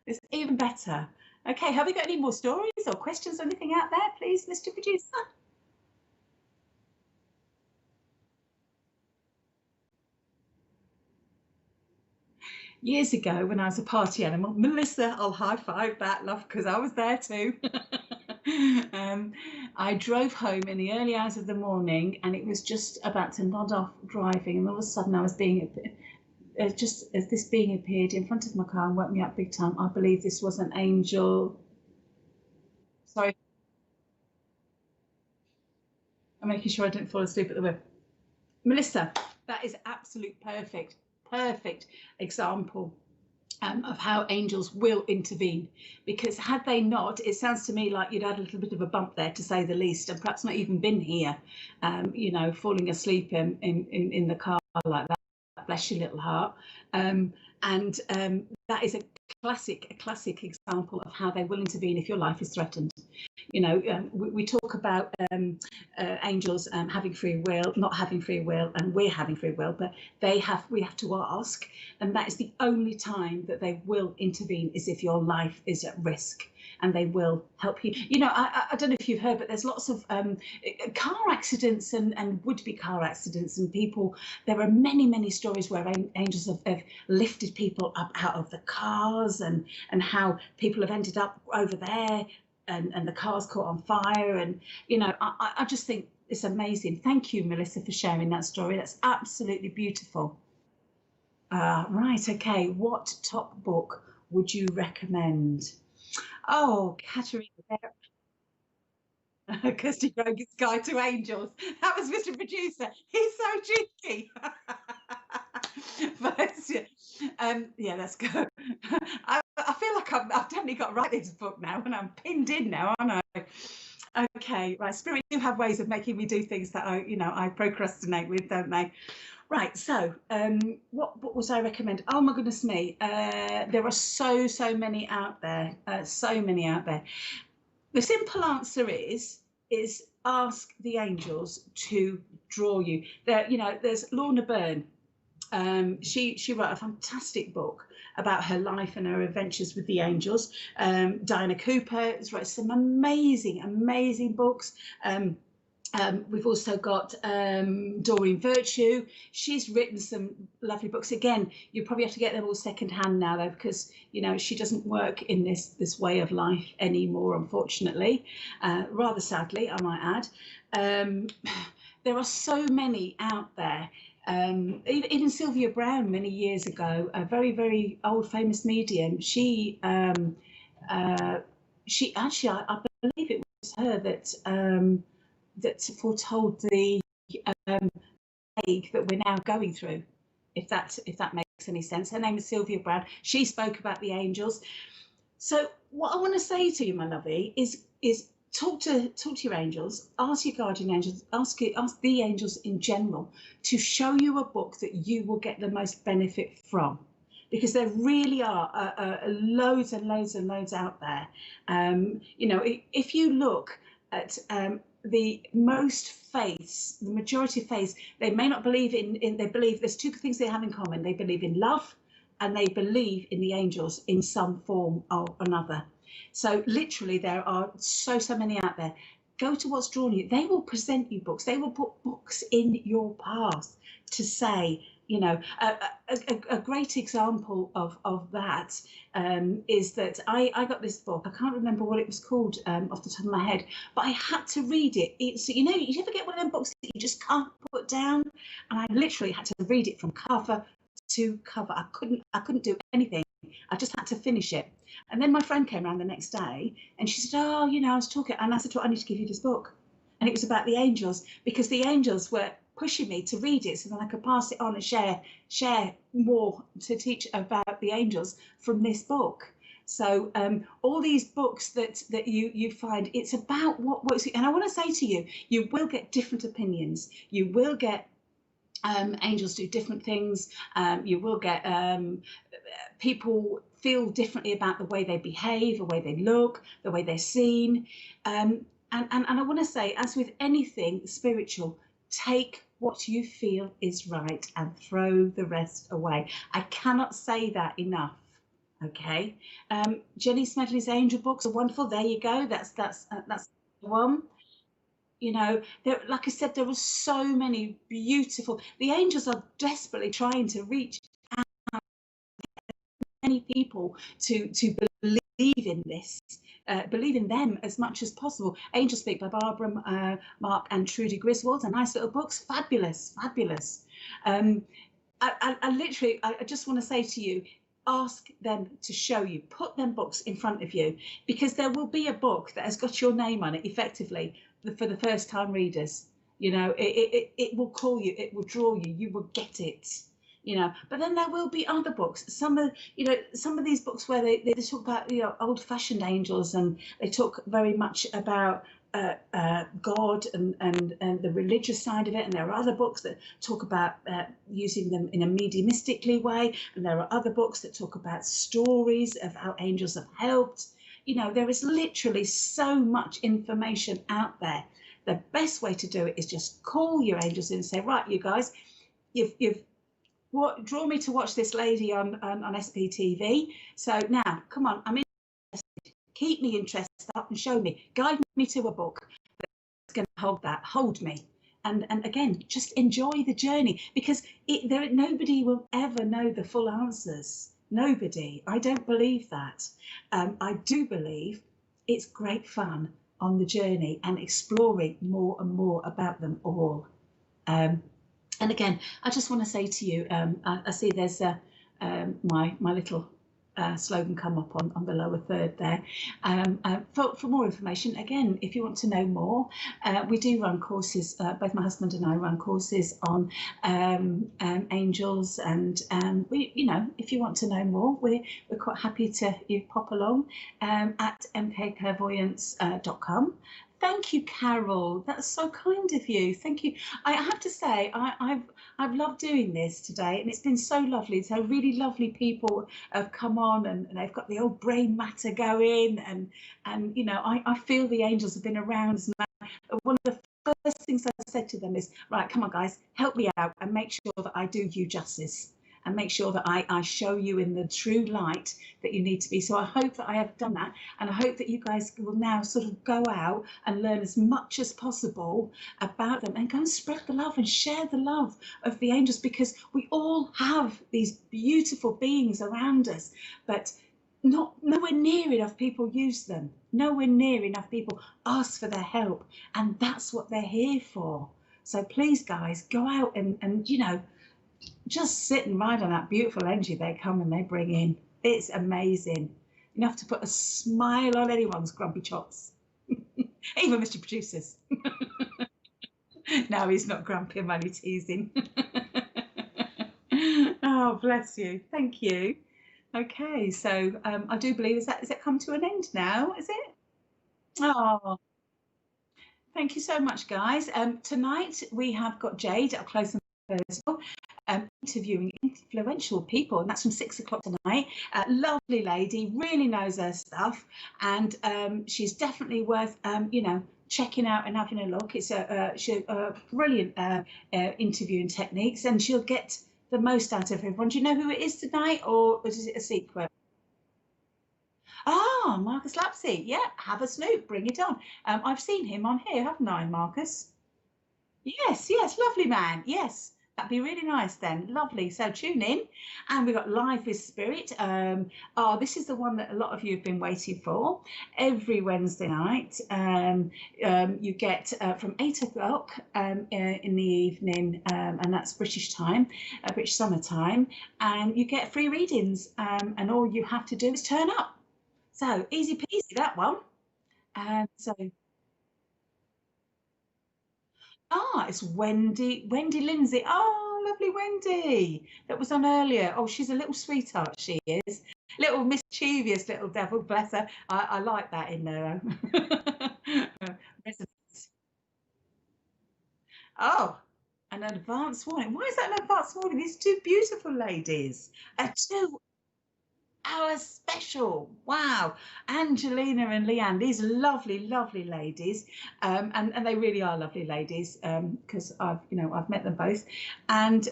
It's even better. Okay, have we got any more stories or questions or anything out there, please, Mr. Producer? Years ago, when I was a party animal, Melissa, I'll high five that, love, because I was there too. I drove home in the early hours of the morning, and it was just about to nod off driving, and all of a sudden I was being just as this being appeared in front of my car and woke me up big time. I believe this was an angel. Sorry, I'm making sure I didn't fall asleep at the wheel. Melissa, that is absolute perfect example of how angels will intervene. Because had they not, it sounds to me like you'd had a little bit of a bump there, to say the least, and perhaps not even been here, you know, falling asleep in the car like that. Bless your little heart. And that is a classic example of how they will intervene if your life is threatened. You know, we talk about angels having free will, not having free will, and we're having free will, but we have to ask, and that is the only time that they will intervene, is if your life is at risk, and they will help you. You know, I don't know if you've heard, but there's lots of car accidents and would-be car accidents, and people, there are many stories where angels have lifted people up out of the cars, and how people have ended up over there, and the car's caught on fire, and you know, I just think it's amazing. Thank you, Melissa, for sharing that story. That's absolutely beautiful. Right, okay, what top book would you recommend? Oh, Katerina, Kirsty Grogan's Guide to Angels. That was Mr. Producer. He's so cheeky. But yeah, let's go. I feel like I've definitely got to write this book now, and I'm pinned in now, aren't I? Okay, right. Spirit do have ways of making me do things that I procrastinate with, don't they? Right. So, what was I recommend? Oh my goodness me, there are so many out there, so many out there. The simple answer is ask the angels to draw you. There's Lorna Byrne. She wrote a fantastic book about her life and her adventures with the angels. Diana Cooper has wrote some amazing books. We've also got Doreen Virtue. She's written some lovely books. Again, you probably have to get them all secondhand now, though, because you know she doesn't work in this way of life anymore, unfortunately. Rather sadly, I might add. There are so many out there. Even Sylvia Brown, many years ago, a very old famous medium. She she actually, I believe it was her that that foretold the plague that we're now going through, if that makes any sense. Her name is Sylvia Brown. She spoke about the angels. So what I want to say to you, my lovey, is talk to your angels, ask your guardian angels, ask the angels in general to show you a book that you will get the most benefit from, because there really are loads and loads and loads out there. You know, if you look at the most faiths, the majority of faiths, they may not believe in they believe there's two things they have in common. They believe in love, and they believe in the angels in some form or another. So literally there are so many out there. Go to what's drawn you. They will present you books. They will put books in your path to say, you know, a great example of that is that I got this book. I can't remember what it was called off the top of my head, but I had to read it. It's, you know, you ever get one of them books that you just can't put down? And I literally had to read it from cover to cover. I couldn't do anything. I just had to finish it. And then my friend came around the next day and she said, oh, you know, I was talking, and I said to her, I need to give you this book. And it was about the angels, because the angels were pushing me to read it so that I could pass it on and share more to teach about the angels from this book. So all these books that you find, it's about what works. And I want to say to you, you will get different opinions. You will get angels do different things. You will get people feel differently about the way they behave, the way they look, the way they're seen. And I want to say, as with anything spiritual, take what you feel is right and throw the rest away. I cannot say that enough. Okay. Jenny Smedley's angel books are wonderful. There you go. That's one. You know, there, like I said, there are so many beautiful. The angels are desperately trying to reach out many people to believe in this, believe in them as much as possible. Angel Speak by Barbara Mark and Trudy Griswold, a nice little books, fabulous. I just want to say to you, ask them to show you, put them books in front of you, because there will be a book that has got your name on it effectively for the first time readers. You know, it will call you, it will draw you, you will get it, you know. But then there will be other books, some of these books where they talk about, you know, old-fashioned angels, and they talk very much about God and the religious side of it. And there are other books that talk about using them in a mediumistically way, and there are other books that talk about stories of how angels have helped. You know, there is literally so much information out there. The best way to do it is just call your angels in and say, right, you guys, you've drawn me to watch this lady on SPTV. So now, come on, I'm interested. Keep me interested up and show me. Guide me to a book that's going to hold me. And again, just enjoy the journey, because nobody will ever know the full answers. Nobody. I don't believe that. I do believe it's great fun on the journey and exploring more and more about them all. And again, I just want to say to you, I see there's my little slogan come up on the lower third there. For more information, again, if you want to know more, we do run courses. Both my husband and I run courses on angels, and we, you know, if you want to know more, we're quite happy to pop along at mpclairvoyance.com. Thank you, Carol. That's so kind of you. Thank you. I have to say, I've loved doing this today, and it's been so lovely. So really lovely people have come on, and they've got the old brain matter going, and you know, I feel the angels have been around. One of the first things I said to them is, right, come on, guys, help me out and make sure that I do you justice, and make sure that I show you in the true light that you need to be. So I hope that I have done that, and I hope that you guys will now sort of go out and learn as much as possible about them, and go and spread the love and share the love of the angels, because we all have these beautiful beings around us, but nowhere near enough people use them. Nowhere near enough people ask for their help, and that's what they're here for. So please, guys, go out and you know, just sit and ride on that beautiful energy they come and they bring in. It's amazing. enough to put a smile on anyone's grumpy chops, even Mr. Producer's. No, he's not grumpy. I'm only teasing. Oh, bless you. Thank you. Okay, so I do believe is it come to an end now? Is it? Oh, thank you so much, guys. Tonight we have got Jade at Close and Personal, interviewing influential people, and that's from 6 o'clock tonight. Lovely lady, really knows her stuff, and she's definitely worth checking out and having a look. It's a brilliant interviewing techniques, and she'll get the most out of everyone. Do you know who it is tonight, or is it a secret? Ah, Marcus Lapsey. Yeah, have a snoop. Bring it on. I've seen him on here, haven't I, Marcus? Yes, yes, lovely man. Yes, that'd be really nice then. Lovely. So tune in, and we've got Live with Spirit. This is the one that a lot of you have been waiting for. Every Wednesday night, you get from 8 o'clock in the evening, and that's British time, British summer time, and you get free readings, and all you have to do is turn up. So easy peasy that one. So it's Wendy Lindsay. Oh, lovely Wendy. That was on earlier. Oh, she's a little sweetheart, she is. Little mischievous little devil, bless her. I like that in there. Resonance. Oh, an advance warning. Why is that an advance warning? These two beautiful ladies. Two our special. Wow. Angelina and Leanne, these lovely, lovely ladies. And they really are lovely ladies, because I've met them both. And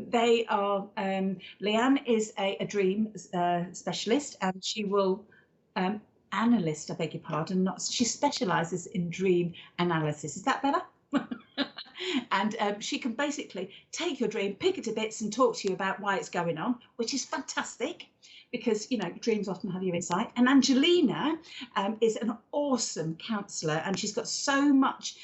they are, Leanne is a dream specialist, and she will, analyst, I beg your pardon, not, she specializes in dream analysis. Is that better? And she can basically take your dream, pick it to bits, and talk to you about why it's going on, which is fantastic, because dreams often have your insight. And Angelina is an awesome counsellor, and she's got so much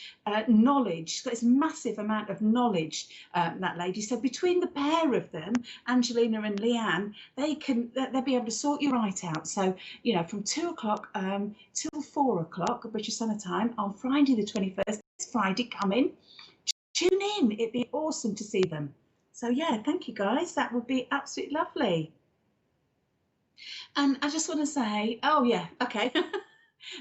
knowledge. She's got this massive amount of knowledge, that lady. So between the pair of them, Angelina and Leanne, they'll be able to sort you right out. So from 2 o'clock till 4 o'clock British Summer Time on Friday the 21st. This Friday coming. Tune in. It'd be awesome to see them. So yeah, thank you guys. That would be absolutely lovely. And I just want to say, oh yeah, okay.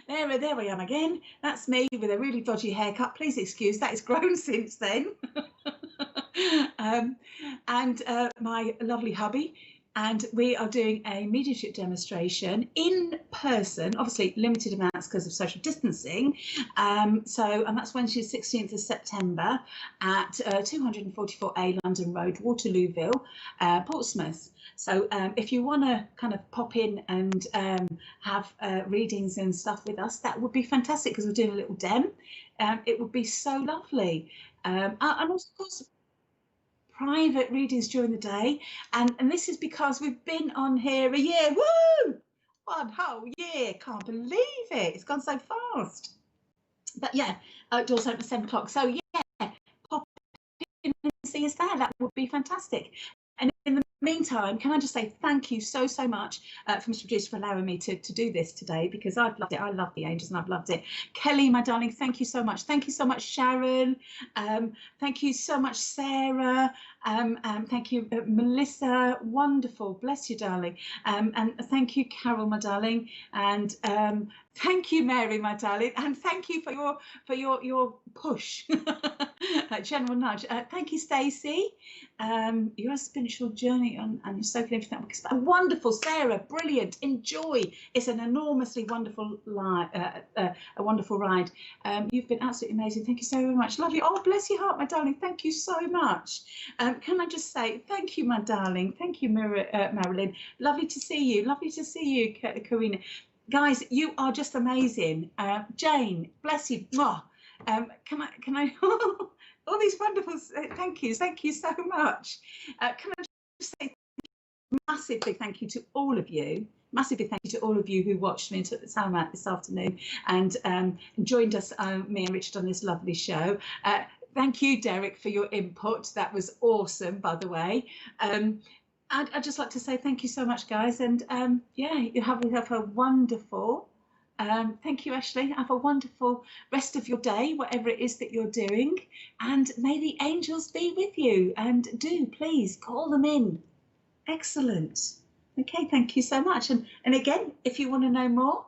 There I am again. That's me with a really dodgy haircut. Please excuse that. It's grown since then. And my lovely hubby. And we are doing a mediumship demonstration in person, obviously limited amounts because of social distancing. And that's Wednesday, 16th of September at 244A London Road, Waterlooville, Portsmouth. So if you want to kind of pop in and have readings and stuff with us, that would be fantastic, because we're doing a little dem. It would be so lovely. And also, of course, private readings during the day, and this is because we've been on here a year. Woo! 1 whole year. Can't believe it. It's gone so fast. But yeah, doors open at 7 o'clock. So yeah, pop in and see us there. That would be fantastic. And in the meantime, can I just say thank you so much from Mr. Producer for allowing me to do this today, because I've loved it. I love the angels and I've loved it. Kelly, my darling, thank you so much. Thank you so much, Sharon. Thank you so much, Sarah. Thank you, Melissa. Wonderful. Bless you, darling. And thank you, Carol, my darling. And thank you, Mary, my darling. And thank you for your push. General nudge. Thank you, Stacey. Your spiritual journey and you're soaking everything up. Wonderful, Sarah. Brilliant. Enjoy. It's an enormously wonderful a wonderful ride. You've been absolutely amazing. Thank you so very much. Love you. Oh, bless your heart, my darling. Thank you so much. Can I just say thank you, my darling. Thank you, Marilyn. Lovely to see you. Lovely to see you, Karina. Guys, you are just amazing. Jane, bless you. Can I all these wonderful thank yous. Thank you so much. Can I just say massive big thank you to all of you. Massive big thank you to all of you who watched me and took the time out this afternoon and joined us, me and Richard, on this lovely show. Thank you, Derek, for your input. That was awesome, by the way. I'd just like to say thank you so much, guys, and yeah, you have a wonderful. Thank you, Ashley. Have a wonderful rest of your day, whatever it is that you're doing, and may the angels be with you. And do please call them in. Excellent. Okay, thank you so much. And again, if you want to know more,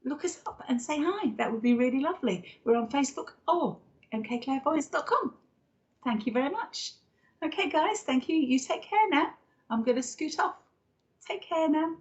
look us up and say hi. That would be really lovely. We're on Facebook or mkclairvoyance.com. Thank you very much. Okay, guys, thank you. You take care now. I'm going to scoot off. Take care now.